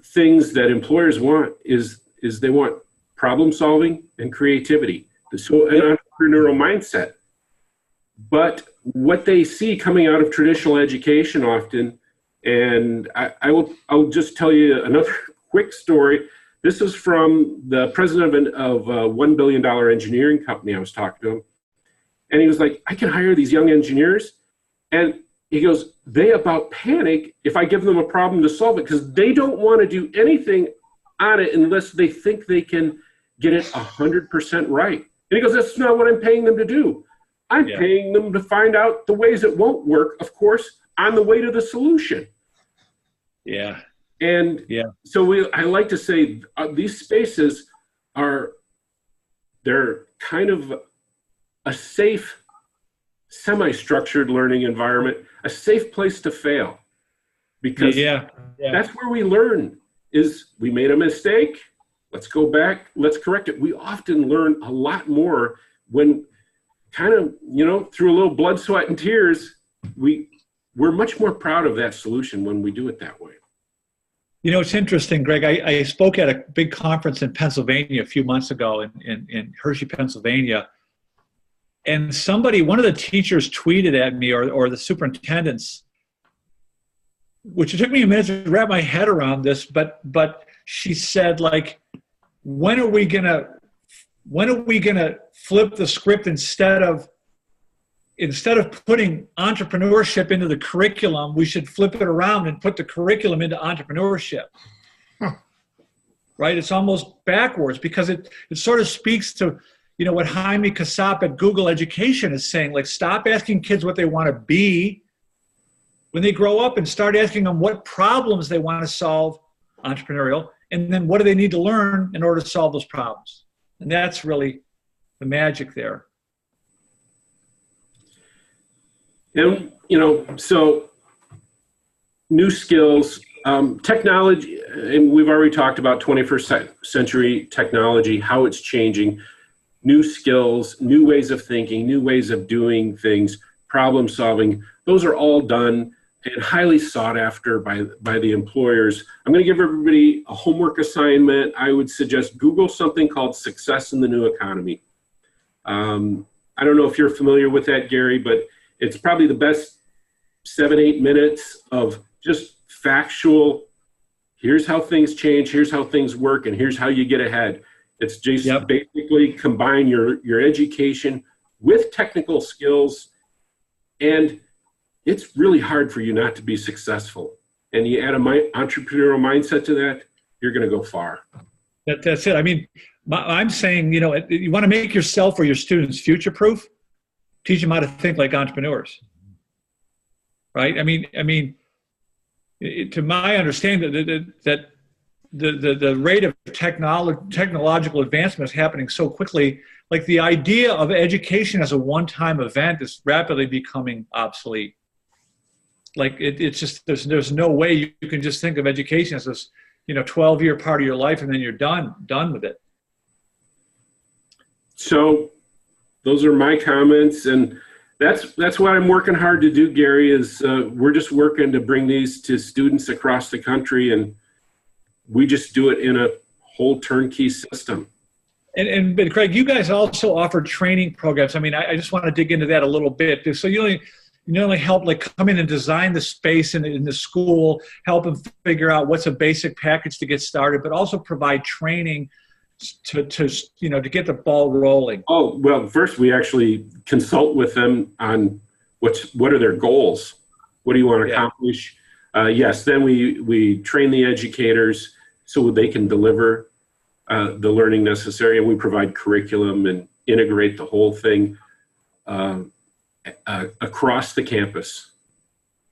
things that employers want is they want problem solving and creativity. So an entrepreneurial mindset. But what they see coming out of traditional education often, and I'll just tell you another quick story. This is from the president of a $1 billion engineering company I was talking to him. And he was like, I can hire these young engineers. And he goes, they about panic if I give them a problem to solve it, because they don't want to do anything on it unless they think they can get it 100% right. And he goes, that's not what I'm paying them to do. I'm paying them to find out the ways it won't work, of course, on the way to the solution. Yeah. And so I like to say these spaces they're kind of a safe, semi-structured learning environment, a safe place to fail. Because that's where we learn, is we made a mistake, let's go back, let's correct it. We often learn a lot more when kind of, you know, through a little blood, sweat, and tears, we're much more proud of that solution when we do it that way. You know, it's interesting, Greg. I spoke at a big conference in Pennsylvania a few months ago in Hershey, Pennsylvania. And one of the teachers tweeted at me, or the superintendents, which it took me a minute to wrap my head around this, but she said, like, when are we gonna flip the script, instead of putting entrepreneurship into the curriculum, we should flip it around and put the curriculum into entrepreneurship. Right? It's almost backwards, because it sort of speaks to, what Jaime Casap at Google Education is saying, like, stop asking kids what they want to be when they grow up, and start asking them what problems they want to solve, entrepreneurial, and then what do they need to learn in order to solve those problems. And that's really the magic there. And, so new skills, technology, and we've already talked about 21st century technology, how it's changing, new skills, new ways of thinking, new ways of doing things, problem solving. Those are all done and highly sought after by the employers. I'm going to give everybody a homework assignment. I would suggest Google something called Success in the New Economy. I don't know if you're familiar with that, Gary, but it's probably the best 7-8 minutes of just factual, here's how things change, here's how things work, and here's how you get ahead. It's just basically combine your education with technical skills, and it's really hard for you not to be successful. And you add a entrepreneurial mindset to that, you're going to go far. That's it. I mean, I'm saying, you want to make yourself or your students future-proof, teach them how to think like entrepreneurs, right? I mean, to my understanding, that the rate of technological advancement is happening so quickly. Like, the idea of education as a one-time event is rapidly becoming obsolete. Like, it's just, there's no way you can just think of education as this, 12-year part of your life and then you're done with it. So those are my comments, and that's what I'm working hard to do, Gary, is we're just working to bring these to students across the country, and we just do it in a whole turnkey system. But Craig, you guys also offer training programs. I mean, I just want to dig into that a little bit. So you not only help, like, come in and design the space in the school, help them figure out what's a basic package to get started, but also provide training to get the ball rolling. Oh, well, first we actually consult with them on what are their goals? What do you want to accomplish? Yes, then we train the educators so they can deliver the learning necessary, and we provide curriculum and integrate the whole thing across the campus.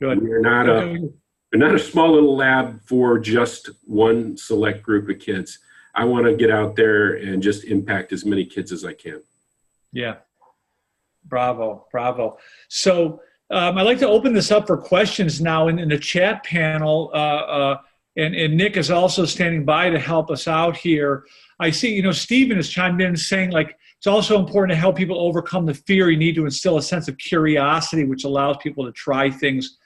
Good. We're not a small little lab for just one select group of kids. I want to get out there and just impact as many kids as I can. Yeah. Bravo. So I'd like to open this up for questions now in the chat panel. And Nick is also standing by to help us out here. I see, Stephen has chimed in saying, like, it's also important to help people overcome the fear. You need to instill a sense of curiosity, which allows people to try things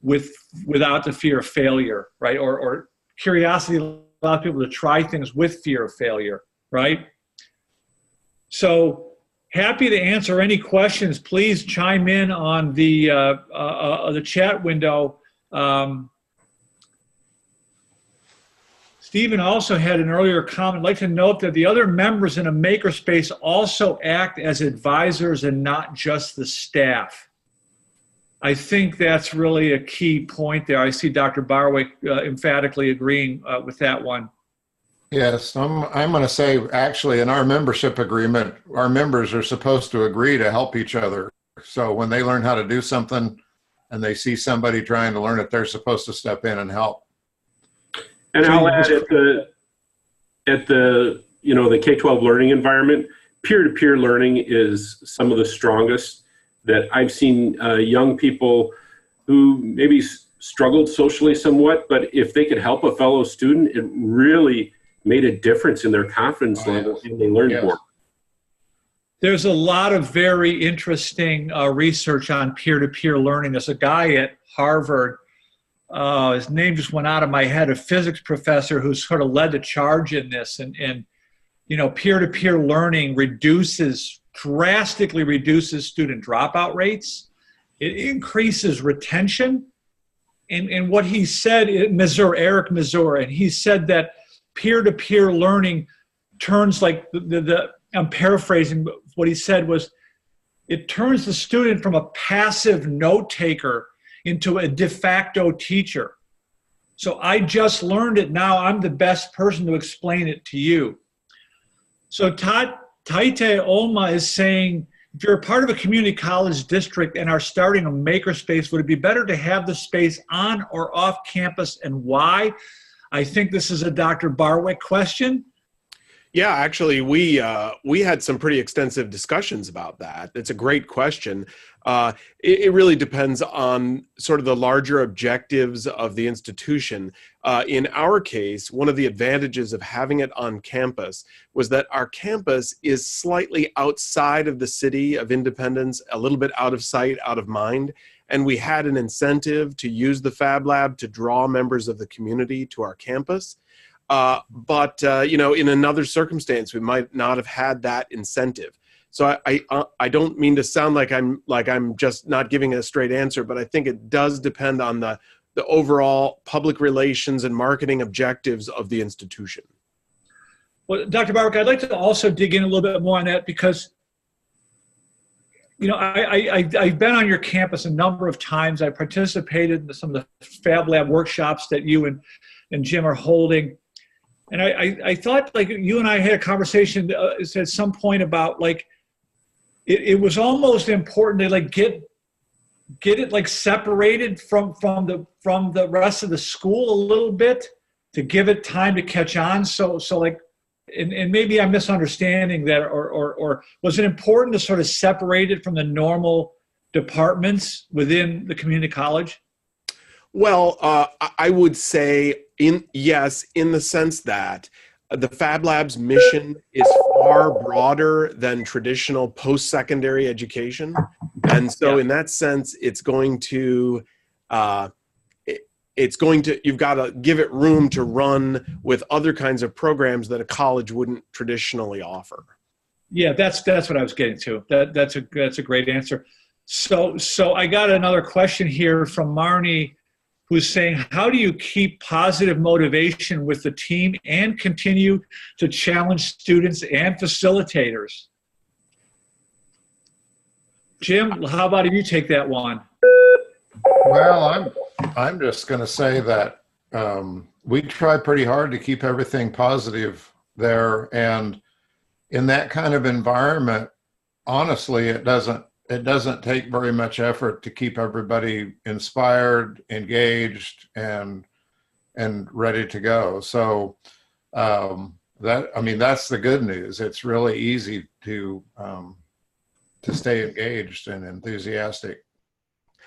without the fear of failure, right? Or curiosity allows people to try things with fear of failure, right? So happy to answer any questions. Please chime in on the chat window. Stephen also had an earlier comment. I'd like to note that the other members in a makerspace also act as advisors and not just the staff. I think that's really a key point there. I see Dr. Barwick emphatically agreeing with that one. Yes, I'm going to say, actually, in our membership agreement, our members are supposed to agree to help each other. So when they learn how to do something and they see somebody trying to learn it, they're supposed to step in and help. And I'll add at the K-12 learning environment, peer-to-peer learning is some of the strongest that I've seen. Young people who maybe struggled socially somewhat, but if they could help a fellow student, it really made a difference in their confidence level, and they learned more. There's a lot of very interesting research on peer-to-peer learning. There's a guy at Harvard, his name just went out of my head, a physics professor who sort of led the charge in this. And peer-to-peer learning drastically reduces student dropout rates. It increases retention, and what he said, Eric Missouri, and he said that peer-to-peer learning turns like I'm paraphrasing, but what he said was, it turns the student from a passive note taker into a de facto teacher. So I just learned it. Now I'm the best person to explain it to you. So Taite Olma is saying, if you're a part of a community college district and are starting a makerspace, would it be better to have the space on or off campus, and why? I think this is a Dr. Barwick question. Yeah, actually, we had some pretty extensive discussions about that. It's a great question. It really depends on sort of the larger objectives of the institution. In our case, one of the advantages of having it on campus was that our campus is slightly outside of the city of Independence, a little bit out of sight, out of mind. And we had an incentive to use the Fab Lab to draw members of the community to our campus. But in another circumstance, we might not have had that incentive. So I don't mean to sound like I'm just not giving a straight answer, but I think it does depend on the overall public relations and marketing objectives of the institution. Well, Dr. Barwick, I'd like to also dig in a little bit more on that, because I've been on your campus a number of times. I participated in some of the Fab Lab workshops that you and Jim are holding. And I thought, like, you and I had a conversation at some point about, like, it was almost important to, like, get it, like, separated from the rest of the school a little bit, to give it time to catch on. So like, and maybe I'm misunderstanding that, or was it important to sort of separate it from the normal departments within the community college? Well, I would say yes, in the sense that the Fab Lab's mission is far broader than traditional post-secondary education. And so in that sense, you've got to give it room to run with other kinds of programs that a college wouldn't traditionally offer. Yeah, that's what I was getting to. That's a great answer. So I got another question here from Marnie, who's saying, how do you keep positive motivation with the team and continue to challenge students and facilitators? Jim, how about if you take that one? Well, I'm just going to say that we try pretty hard to keep everything positive there, and in that kind of environment, honestly, it doesn't take very much effort to keep everybody inspired, engaged, and ready to go. So that's the good news. It's really easy to stay engaged and enthusiastic.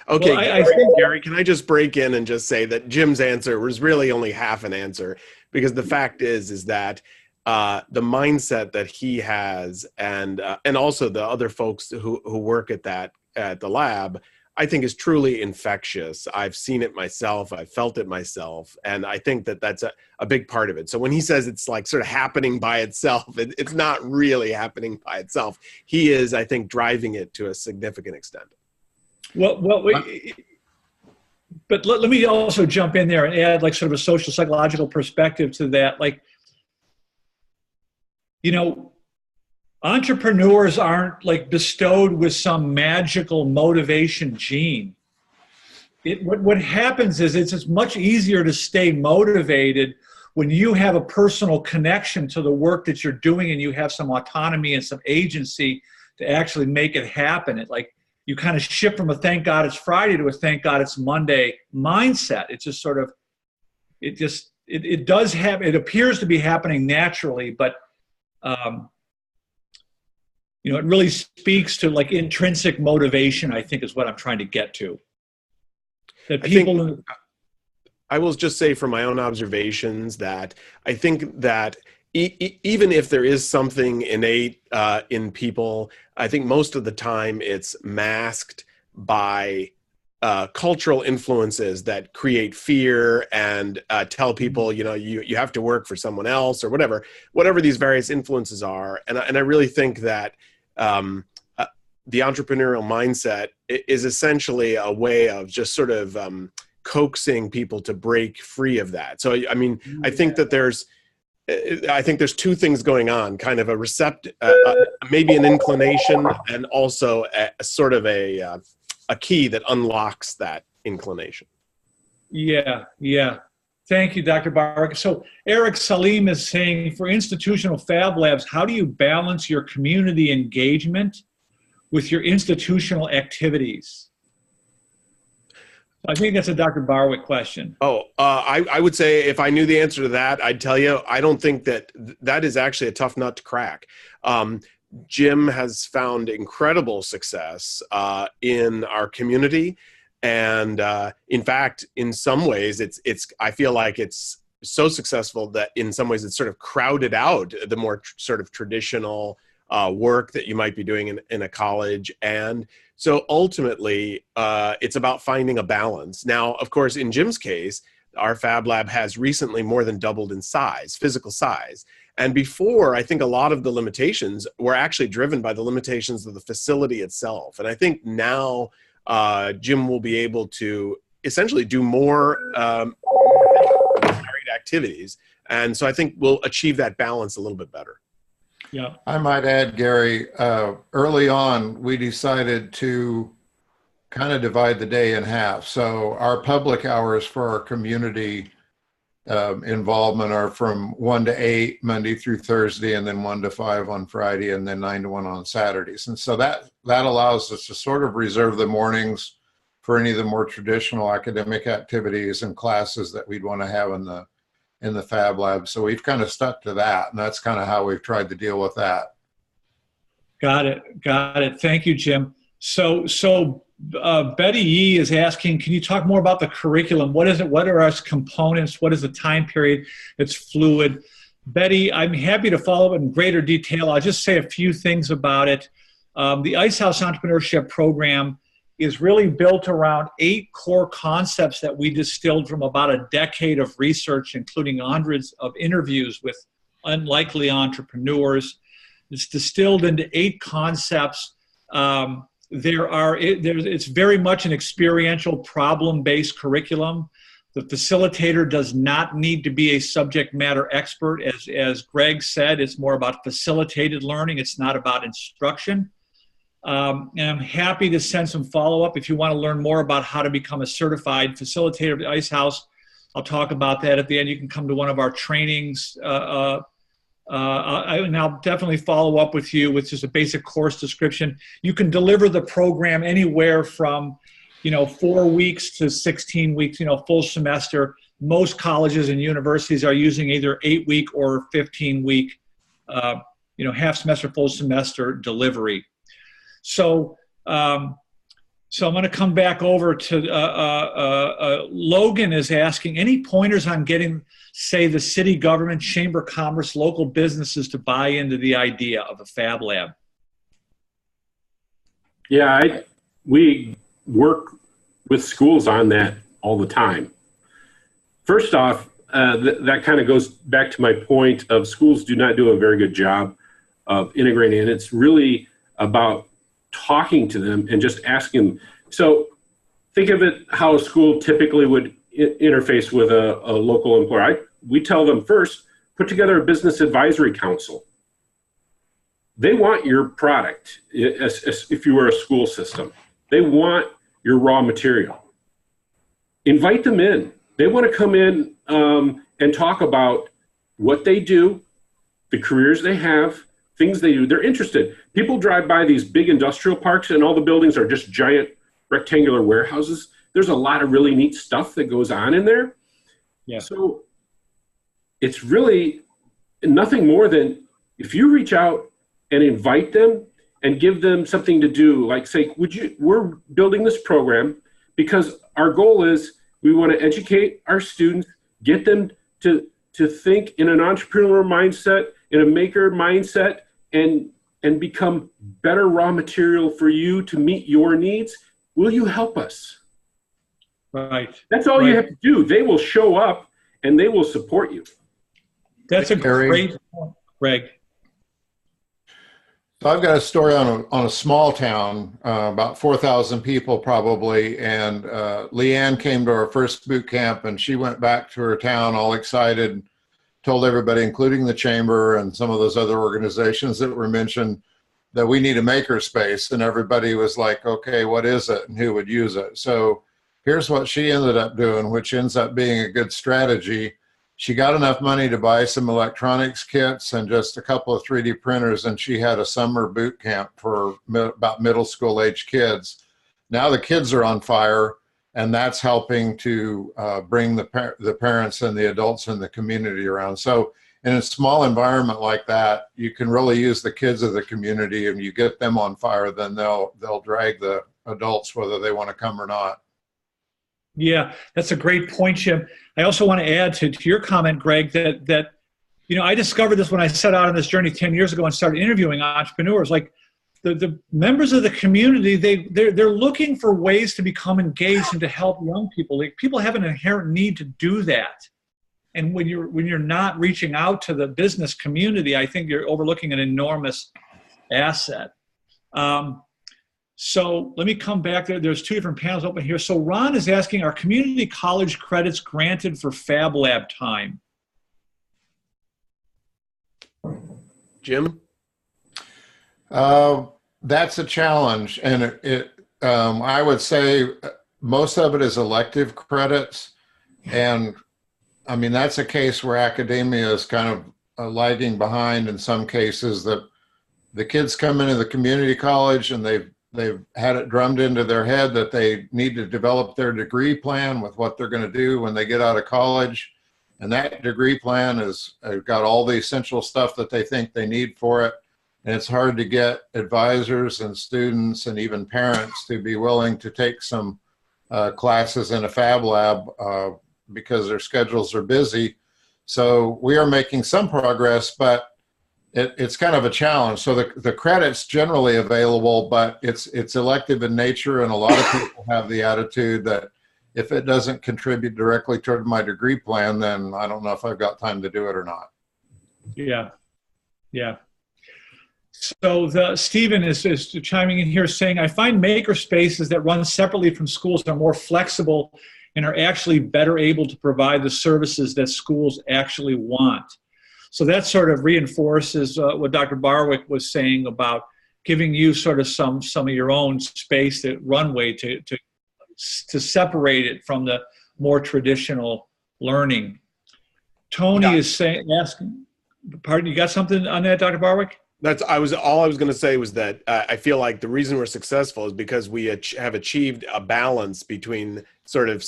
Okay, well, Gary, can I just break in and just say that Jim's answer was really only half an answer, because the fact is that the mindset that he has, and also the other folks who work at the lab, I think is truly infectious. I've seen it myself, I've felt it myself, and I think that that's a big part of it. So when he says it's like sort of happening by itself, it's not really happening by itself. He is, I think, driving it to a significant extent. But let me also jump in there and add, like, sort of a social psychological perspective to that. Like, entrepreneurs aren't, like, bestowed with some magical motivation gene. What happens is it's much easier to stay motivated when you have a personal connection to the work that you're doing, and you have some autonomy and some agency to actually make it happen. You kind of shift from a thank God it's Friday to a thank God it's Monday mindset. It's just sort of, it appears to be happening naturally, but it really speaks to, like, intrinsic motivation, I think, is what I'm trying to get to. I will just say from my own observations that I think that even if there is something innate in people, I think most of the time it's masked by cultural influences that create fear and tell people, you have to work for someone else, or whatever these various influences are. And I really think that the entrepreneurial mindset is essentially a way of just sort of coaxing people to break free of that. So, I mean, I think that there's two things going on, kind of maybe an inclination, and also a sort of a key that unlocks that inclination. Yeah. Thank you, Dr. Barwick. So Eric Salim is saying, for institutional Fab Labs, how do you balance your community engagement with your institutional activities? I think that's a Dr. Barwick question. I would say if I knew the answer to that, I'd tell you, I don't think that is actually a tough nut to crack. Jim has found incredible success in our community. And in fact, in some ways, I feel like it's so successful that in some ways it's sort of crowded out the more sort of traditional work that you might be doing in a college. And so ultimately, it's about finding a balance. Now, of course, in Jim's case, our Fab Lab has recently more than doubled in size, physical size. And before, I think a lot of the limitations were actually driven by the limitations of the facility itself. And I think now Jim will be able to essentially do more varied activities. And so I think we'll achieve that balance a little bit better. Yeah. I might add, Gary, early on, we decided to kind of divide the day in half. So our public hours for our community involvement are from 1 to 8 Monday through Thursday, and then 1 to 5 on Friday, and then 9 to 1 on Saturdays. And so that allows us to sort of reserve the mornings for any of the more traditional academic activities and classes that we'd want to have in the Fab Lab. So we've kind of stuck to that, and that's kind of how we've tried to deal with that. Got it. Thank you, Jim. So Betty Yee is asking, can you talk more about the curriculum? What is it? What are its components? What is the time period? It's fluid. Betty, I'm happy to follow up in greater detail. I'll just say a few things about it. The Ice House Entrepreneurship Program is really built around 8 core concepts that we distilled from about a decade of research, including hundreds of interviews with unlikely entrepreneurs. It's distilled into 8 concepts. It's very much an experiential problem-based curriculum. The facilitator does not need to be a subject matter expert. As Greg said, it's more about facilitated learning. It's not about instruction. And I'm happy to send some follow-up if you want to learn more about how to become a certified facilitator of the Ice House. I'll talk about that at the end. You can come to one of our trainings. And I'll definitely follow up with you with just a basic course description. You can deliver the program anywhere from 4 weeks to 16 weeks, full semester. Most colleges and universities are using either 8-week or 15-week, half semester, full semester delivery. So I'm going to come back over to Logan is asking, any pointers on getting, say, the city government, chamber of commerce, local businesses to buy into the idea of a Fab Lab? Yeah, we work with schools on that all the time. First off, that kind of goes back to my point of schools do not do a very good job of integrating, and it's really about talking to them and just asking them. So think of it how a school typically would interface with a local employer. We tell them first, put together a business advisory council. They want your product if you were a school system. They want your raw material. Invite them in. They want to come in and talk about what they do, the careers they have, things they do. They're interested. People drive by these big industrial parks and all the buildings are just giant rectangular warehouses. There's a lot of really neat stuff that goes on in there. Yeah. So it's really nothing more than if you reach out and invite them and give them something to do, like say, we're building this program because our goal is we want to educate our students, get them to think in an entrepreneurial mindset, in a maker mindset, and become better raw material for you to meet your needs. Will you help us? Right. That's all you have to do. They will show up and they will support you. That's a great point, Greg. So I've got a story on a small town, about 4,000 people probably, and Leanne came to our first boot camp, and she went back to her town all excited, told everybody, including the chamber and some of those other organizations that were mentioned, that we need a MakerSpace, and everybody was like, okay, what is it and who would use it? So here's what she ended up doing, which ends up being a good strategy. She got enough money to buy some electronics kits and just a couple of 3D printers, and she had a summer boot camp for about middle school age kids. Now the kids are on fire, and that's helping to bring the parents and the adults in the community around. So in a small environment like that, you can really use the kids of the community, and you get them on fire, then they'll drag the adults whether they want to come or not. Yeah, that's a great point, Jim. I also want to add to your comment, Greg, that I discovered this when I set out on this journey 10 years ago and started interviewing entrepreneurs. Like the members of the community, they're looking for ways to become engaged and to help young people. Like, people have an inherent need to do that. And when you're not reaching out to the business community, I think you're overlooking an enormous asset. So let me come back there. There's two different panels open here. So Ron is asking, are community college credits granted for Fab Lab time? Jim? That's a challenge. And I would say most of it is elective credits. And I mean, that's a case where academia is kind of lagging behind in some cases. That the kids come into the community college and they've had it drummed into their head that they need to develop their degree plan with what they're going to do when they get out of college. And that degree plan has got all the essential stuff that they think they need for it. And it's hard to get advisors and students and even parents to be willing to take some classes in a Fab Lab because their schedules are busy. So we are making some progress, but it's kind of a challenge. So the credit's generally available, but it's elective in nature, and a lot of people have the attitude that if it doesn't contribute directly toward my degree plan, then I don't know if I've got time to do it or not. Yeah. So Stephen is chiming in here saying, I find MakerSpaces that run separately from schools are more flexible and are actually better able to provide the services that schools actually want. So that sort of reinforces what Dr. Barwick was saying about giving you sort of some of your own space, that runway to separate it from the more traditional learning. Tony is asking, pardon, you got something on that, Dr. Barwick? All I was going to say was that I feel like the reason we're successful is because we have achieved a balance between sort of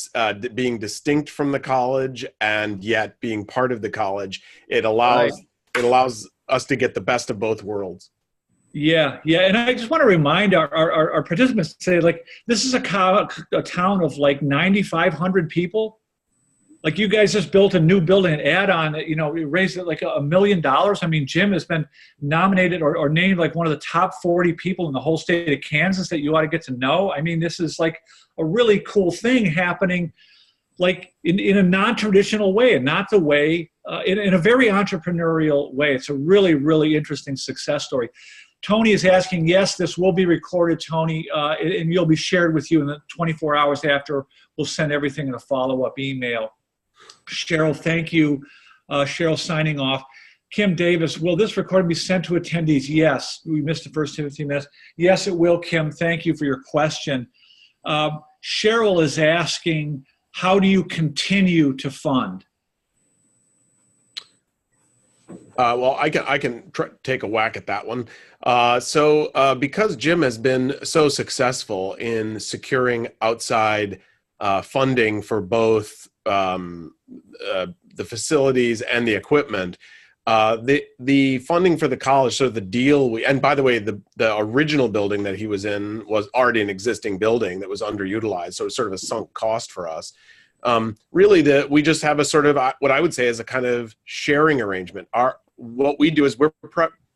being distinct from the college and yet being part of the college. It allows us to get the best of both worlds. Yeah. And I just want to remind our participants to say, like, this is a town of like 9,500 people. Like, you guys just built a new building, an add-on, we raised it like $1 million. I mean, Jim has been nominated or named like one of the top 40 people in the whole state of Kansas that you ought to get to know. I mean, this is like a really cool thing happening, like in a non-traditional way, and not the way, in a very entrepreneurial way. It's a really, really interesting success story. Tony is asking, yes, this will be recorded, Tony, and you'll be shared with you in the 24 hours after. We'll send everything in a follow-up email. Cheryl, thank you. Cheryl signing off. Kim Davis, will this recording be sent to attendees? Yes. We missed the first 15 minutes. Yes, it will, Kim. Thank you for your question. Cheryl is asking, how do you continue to fund? Well, I can take a whack at that one. So because Jim has been so successful in securing outside funding for both the facilities and the equipment, the funding for the college, so the deal and by the way, the original building that he was in was already an existing building that was underutilized, so it's sort of a sunk cost for us. Really, we just have a sort of what I would say is a kind of sharing arrangement. What we do is we're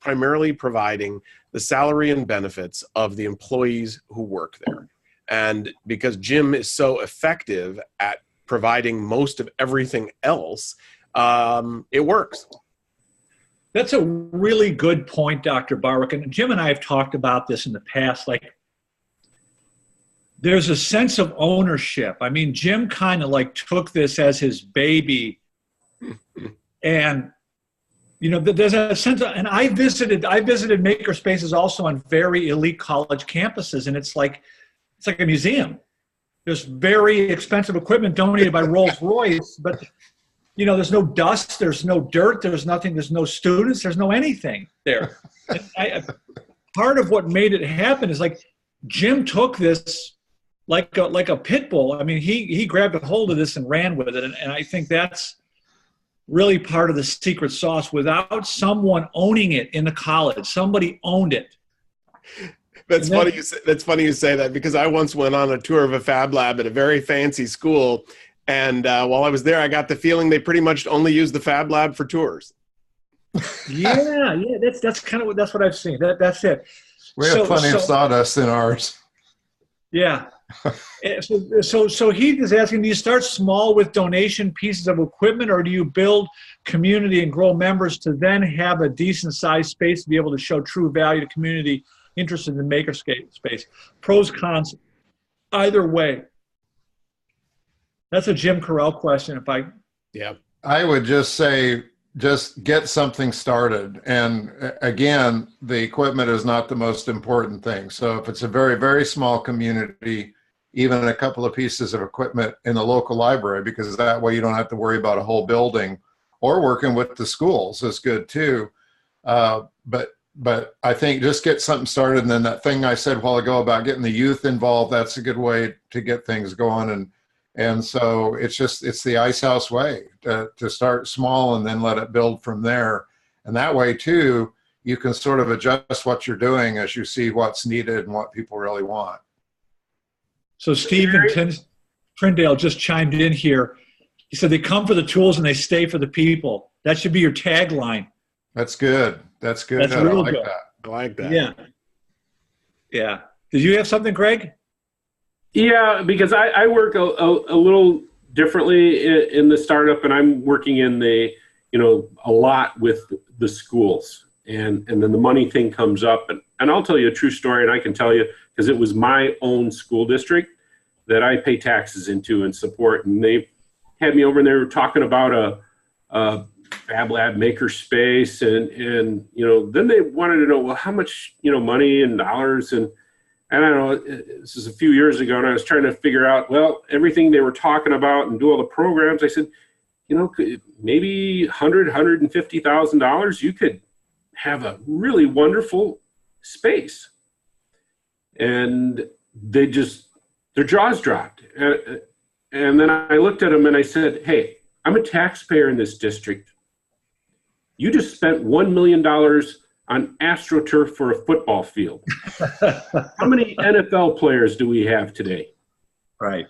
primarily providing the salary and benefits of the employees who work there, and because Jim is so effective at providing most of everything else, it works. That's a really good point, Dr. Barwick. And Jim and I have talked about this in the past. Like, there's a sense of ownership. I mean, Jim kind of like took this as his baby. And, you know, there's a sense of, and I visited MakerSpaces also on very elite college campuses. And it's like a museum. There's very expensive equipment donated by Rolls-Royce, but, you know, there's no dust, there's no dirt, there's nothing, there's no students, there's no anything there. Part of what made it happen is like Jim took this like a pit bull. I mean, he grabbed a hold of this and ran with it. And I think that's really part of the secret sauce. Without someone owning it in the college, somebody owned it. That's funny you say that, because I once went on a tour of a Fab Lab at a very fancy school. And while I was there, I got the feeling they pretty much only use the Fab Lab for tours. Yeah, that's kind of that's what I've seen. That's it. We have plenty of sawdust in ours. Yeah. So he is asking, do you start small with donation pieces of equipment, or do you build community and grow members to then have a decent sized space to be able to show true value to community interested in the MakerSpace? Pros, cons, either way. That's a Jim Correll question. I would just say, just get something started. And again, the equipment is not the most important thing. So if it's a very, very small community, even a couple of pieces of equipment in the local library, because that way you don't have to worry about a whole building, or working with the schools is good too. But I think just get something started. And then that thing I said a while ago about getting the youth involved, that's a good way to get things going. And so it's the Ice House way to start small and then let it build from there. And that way too, you can sort of adjust what you're doing as you see what's needed and what people really want. So Stephen Trindale just chimed in here. He said they come for the tools and they stay for the people. That should be your tagline. That's good. That's good. That's real good. I like that. Yeah. Yeah. Did you have something, Greg? Yeah, because I work a little differently in the startup, and I'm working in a lot with the schools, and then the money thing comes up, and I'll tell you a true story, and I can tell you because it was my own school district that I pay taxes into and support, and they had me over and they were talking about a Fab Lab MakerSpace, and then they wanted to know, well, how much money and dollars, and I don't know, this is a few years ago, and I was trying to figure out, well, everything they were talking about and do all the programs. I said, maybe $150,000, you could have a really wonderful space. And their jaws dropped. And then I looked at them and I said, hey, I'm a taxpayer in this district. You just spent $1 million on AstroTurf for a football field. How many NFL players do we have today? Right.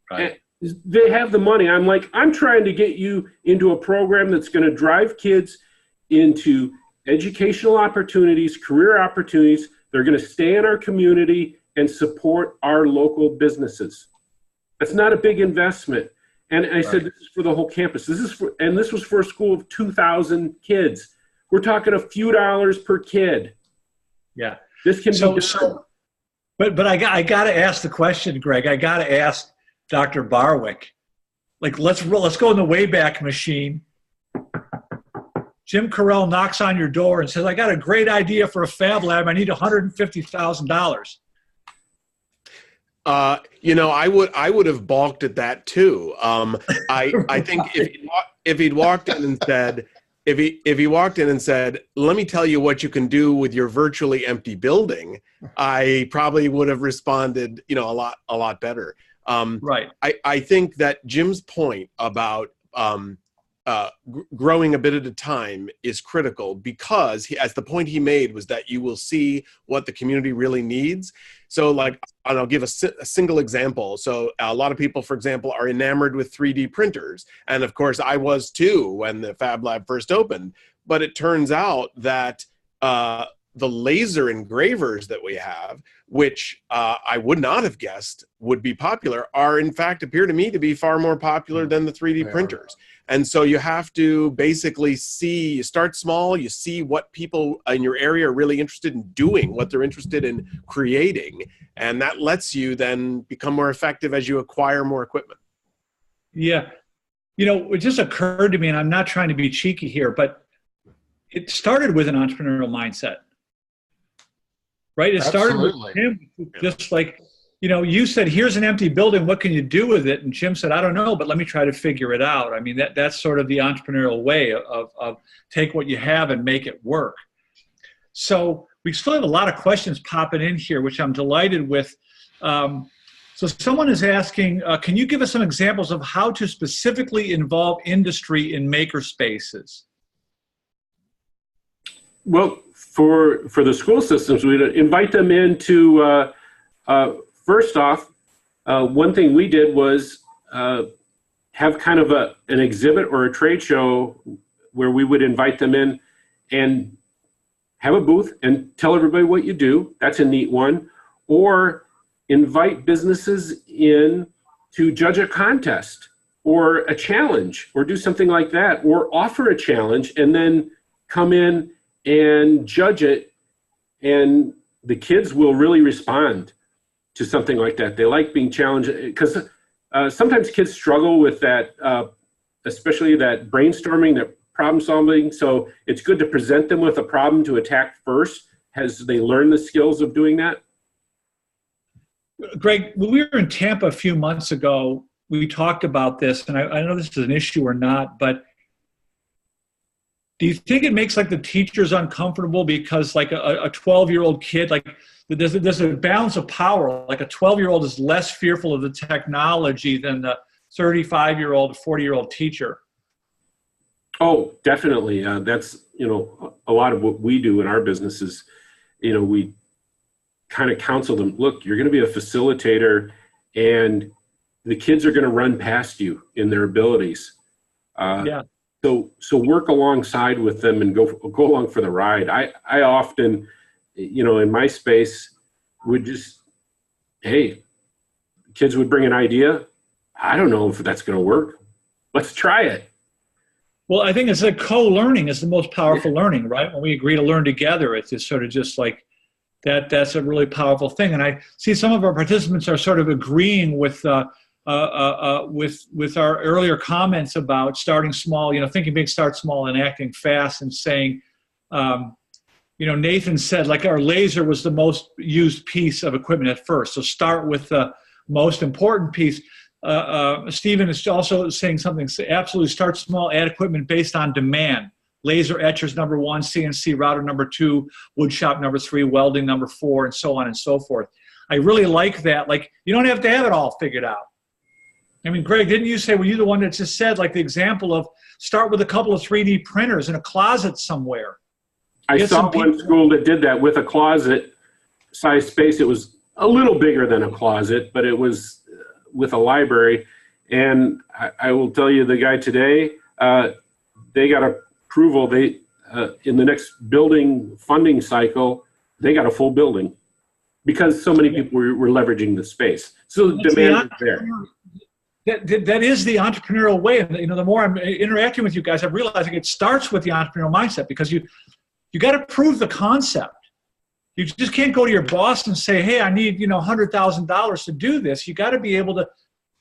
And they have the money. I'm trying to get you into a program that's going to drive kids into educational opportunities, career opportunities. They're going to stay in our community and support our local businesses. That's not a big investment. And I said, this is for the whole campus. This was for a school of 2,000 kids. We're talking a few dollars per kid. Yeah. This can be done. But I got to ask the question, Greg. I got to ask Dr. Barwick. Like, let's go in the Wayback Machine. Jim Correll knocks on your door and says, I got a great idea for a Fab Lab. I need $150,000. I would have balked at that too. I think if he'd walked in and said, if he walked in and said, let me tell you what you can do with your virtually empty building, I probably would have responded, a lot better. Right. I think that Jim's point about growing a bit at a time is critical, because as the point he made was that you will see what the community really needs. So and I'll give a single example. So a lot of people, for example, are enamored with 3D printers. And of course I was too when the Fab Lab first opened, but it turns out that the laser engravers that we have, which I would not have guessed would be popular, are in fact appear to me to be far more popular than the 3D printers. And so you have to basically you start small, you see what people in your area are really interested in doing, what they're interested in creating, and that lets you then become more effective as you acquire more equipment. Yeah. It just occurred to me, and I'm not trying to be cheeky here, but it started with an entrepreneurial mindset. Right? It started with him, just like, you said, here's an empty building, what can you do with it? And Jim said, I don't know, but let me try to figure it out. I mean, that's sort of the entrepreneurial way of take what you have and make it work. So we still have a lot of questions popping in here, which I'm delighted with. So someone is asking, can you give us some examples of how to specifically involve industry in makerspaces? Well, for the school systems, we'd invite them into, first off, one thing we did was have kind of an exhibit or a trade show where we would invite them in and have a booth and tell everybody what you do. That's a neat one. Or invite businesses in to judge a contest or a challenge or do something like that, or offer a challenge and then come in and judge it, and the kids will really respond to something like that. They like being challenged, because sometimes kids struggle with that, especially that brainstorming, that problem solving. So it's good to present them with a problem to attack first as they learn the skills of doing that. Greg, when we were in Tampa a few months ago, we talked about this, and I know this is an issue or not, but do you think it makes like the teachers uncomfortable because like a 12-year-old kid, like there's a balance of power. Like a 12-year-old is less fearful of the technology than the 35-year-old, 40-year-old teacher. Oh, definitely. That's, a lot of what we do in our business is, we kind of counsel them, look, you're going to be a facilitator and the kids are going to run past you in their abilities. Yeah. So work alongside with them and go along for the ride. I often, in my space would just, hey, kids would bring an idea. I don't know if that's going to work. Let's try it. Well, I think it's like co-learning is the most powerful learning, right? When we agree to learn together, it's just sort of just like that's a really powerful thing. And I see some of our participants are sort of agreeing with our earlier comments about starting small, thinking big, start small, and acting fast, and saying, Nathan said, like, our laser was the most used piece of equipment at first. So start with the most important piece. Stephen is also saying something, absolutely start small, add equipment based on demand. Laser etchers number 1, CNC router number 2, wood shop number 3, welding number 4, and so on and so forth. I really like that. Like, you don't have to have it all figured out. I mean, Greg, didn't you say, were you the one that just said, like, the example of start with a couple of 3D printers in a closet somewhere? I saw one school that did that with a closet size space. It was a little bigger than a closet, but it was with a library. And I will tell you, the guy today, they got approval. They in the next building funding cycle, they got a full building because so many people were leveraging the space. So the demand is there. That is the entrepreneurial way. And the more I'm interacting with you guys, I'm realizing it starts with the entrepreneurial mindset, because you got to prove the concept. You just can't go to your boss and say, hey, I need $100,000 to do this. You got to be able to.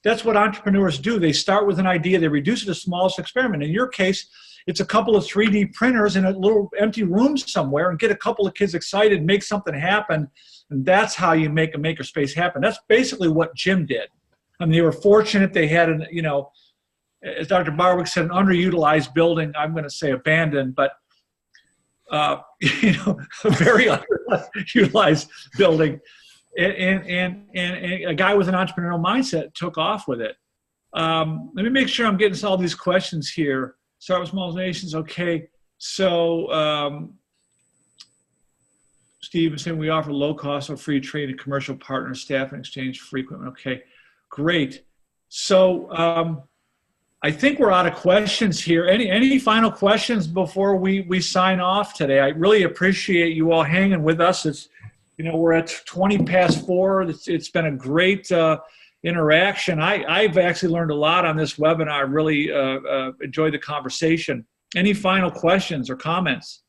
That's what entrepreneurs do. They start with an idea, they reduce it to the smallest experiment. In your case, it's a couple of 3D printers in a little empty room somewhere, and get a couple of kids excited, make something happen, and that's how you make a makerspace happen. That's basically what Jim did. I mean, they were fortunate. They had as Dr. Barwick said, an underutilized building. I'm going to say abandoned, but a very underutilized building, and a guy with an entrepreneurial mindset took off with it. Let me make sure I'm getting all these questions here. Start with small nations. Okay, so Steve is saying we offer low cost or free trade to commercial partners, staff in exchange for free equipment. Okay. Great. So I think we're out of questions here. Any final questions before we sign off today? I really appreciate you all hanging with us. It's, we're at 4:20. It's been a great interaction. I've actually learned a lot on this webinar. I really enjoyed the conversation. Any final questions or comments?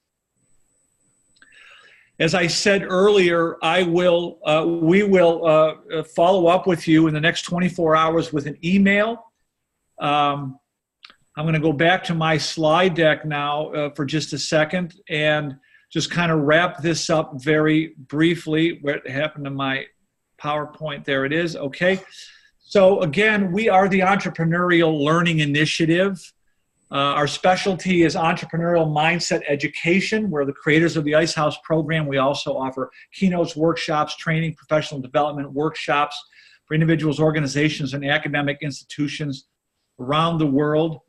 As I said earlier, we will follow up with you in the next 24 hours with an email. I'm going to go back to my slide deck now for just a second and just kind of wrap this up very briefly. What happened to my PowerPoint? There it is. Okay. So again, we are the Entrepreneurial Learning Initiative. Our specialty is entrepreneurial mindset education. We're the creators of the Ice House program. We also offer keynotes, workshops, training, professional development workshops for individuals, organizations, and academic institutions around the world.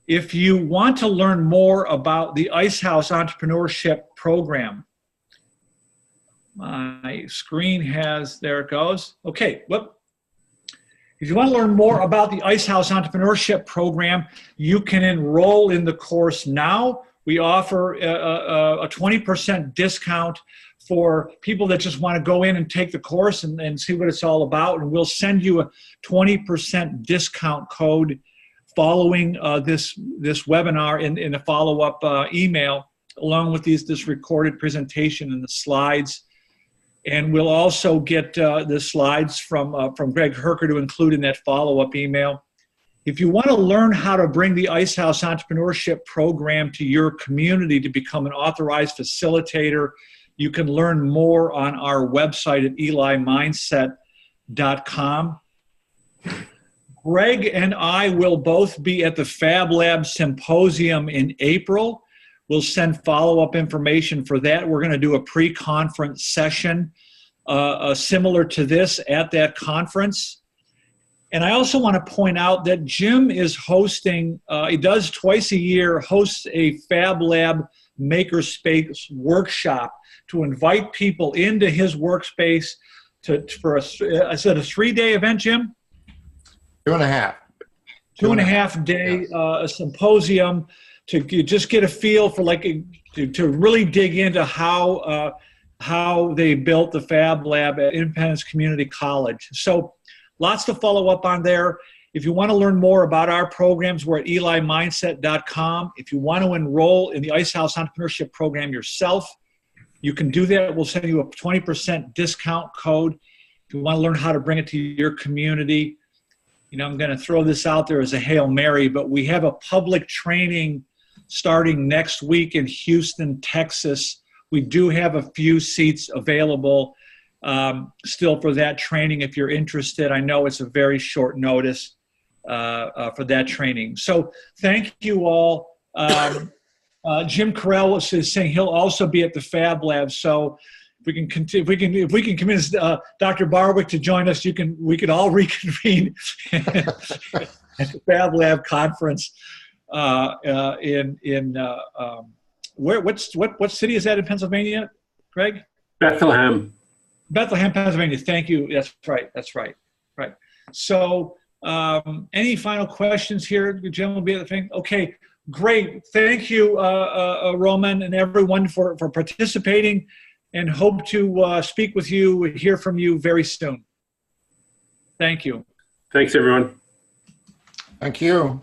If you want to learn more about the Ice House Entrepreneurship Program, my screen has, there it goes. Okay, whoop. If you want to learn more about the Ice House Entrepreneurship Program, you can enroll in the course now. We offer a 20% discount for people that just want to go in and take the course and see what it's all about. And we'll send you a 20% discount code following this webinar in a follow-up email, along with this recorded presentation and the slides. And we'll also get the slides from Greg Herker to include in that follow-up email. If you want to learn how to bring the Ice House Entrepreneurship Program to your community to become an authorized facilitator, you can learn more on our website at elimindset.com. Greg and I will both be at the Fab Lab Symposium in April. We'll send follow-up information for that. We're going to do a pre-conference session similar to this at that conference. And I also want to point out that Jim is hosting, he does twice a year, hosts a Fab Lab MakerSpace workshop to invite people into his workspace for a 3-day event, Jim? 2.5. 2.5 day symposium to just get a feel for to really dig into how they built the Fab Lab at Independence Community College. So lots to follow up on there. If you want to learn more about our programs, we're at elimindset.com. If you want to enroll in the Ice House Entrepreneurship Program yourself, you can do that. We'll send you a 20% discount code. If you want to learn how to bring it to your community, I'm going to throw this out there as a Hail Mary, but we have a public training starting next week in Houston, Texas. We do have a few seats available still for that training if you're interested. I know it's a very short notice for that training. So thank you all. Jim Correll is saying he'll also be at the Fab Lab. So if we can convince Dr. Barwick to join us, we could all reconvene at the Fab Lab conference what city is that in Pennsylvania, Greg? Bethlehem, Pennsylvania. Thank you. That's right. So any final questions here? Jim will be at the thing. Okay, great. Thank you, Roman and everyone for participating, and hope to speak with you, hear from you very soon. Thank you. Thanks, everyone. Thank you.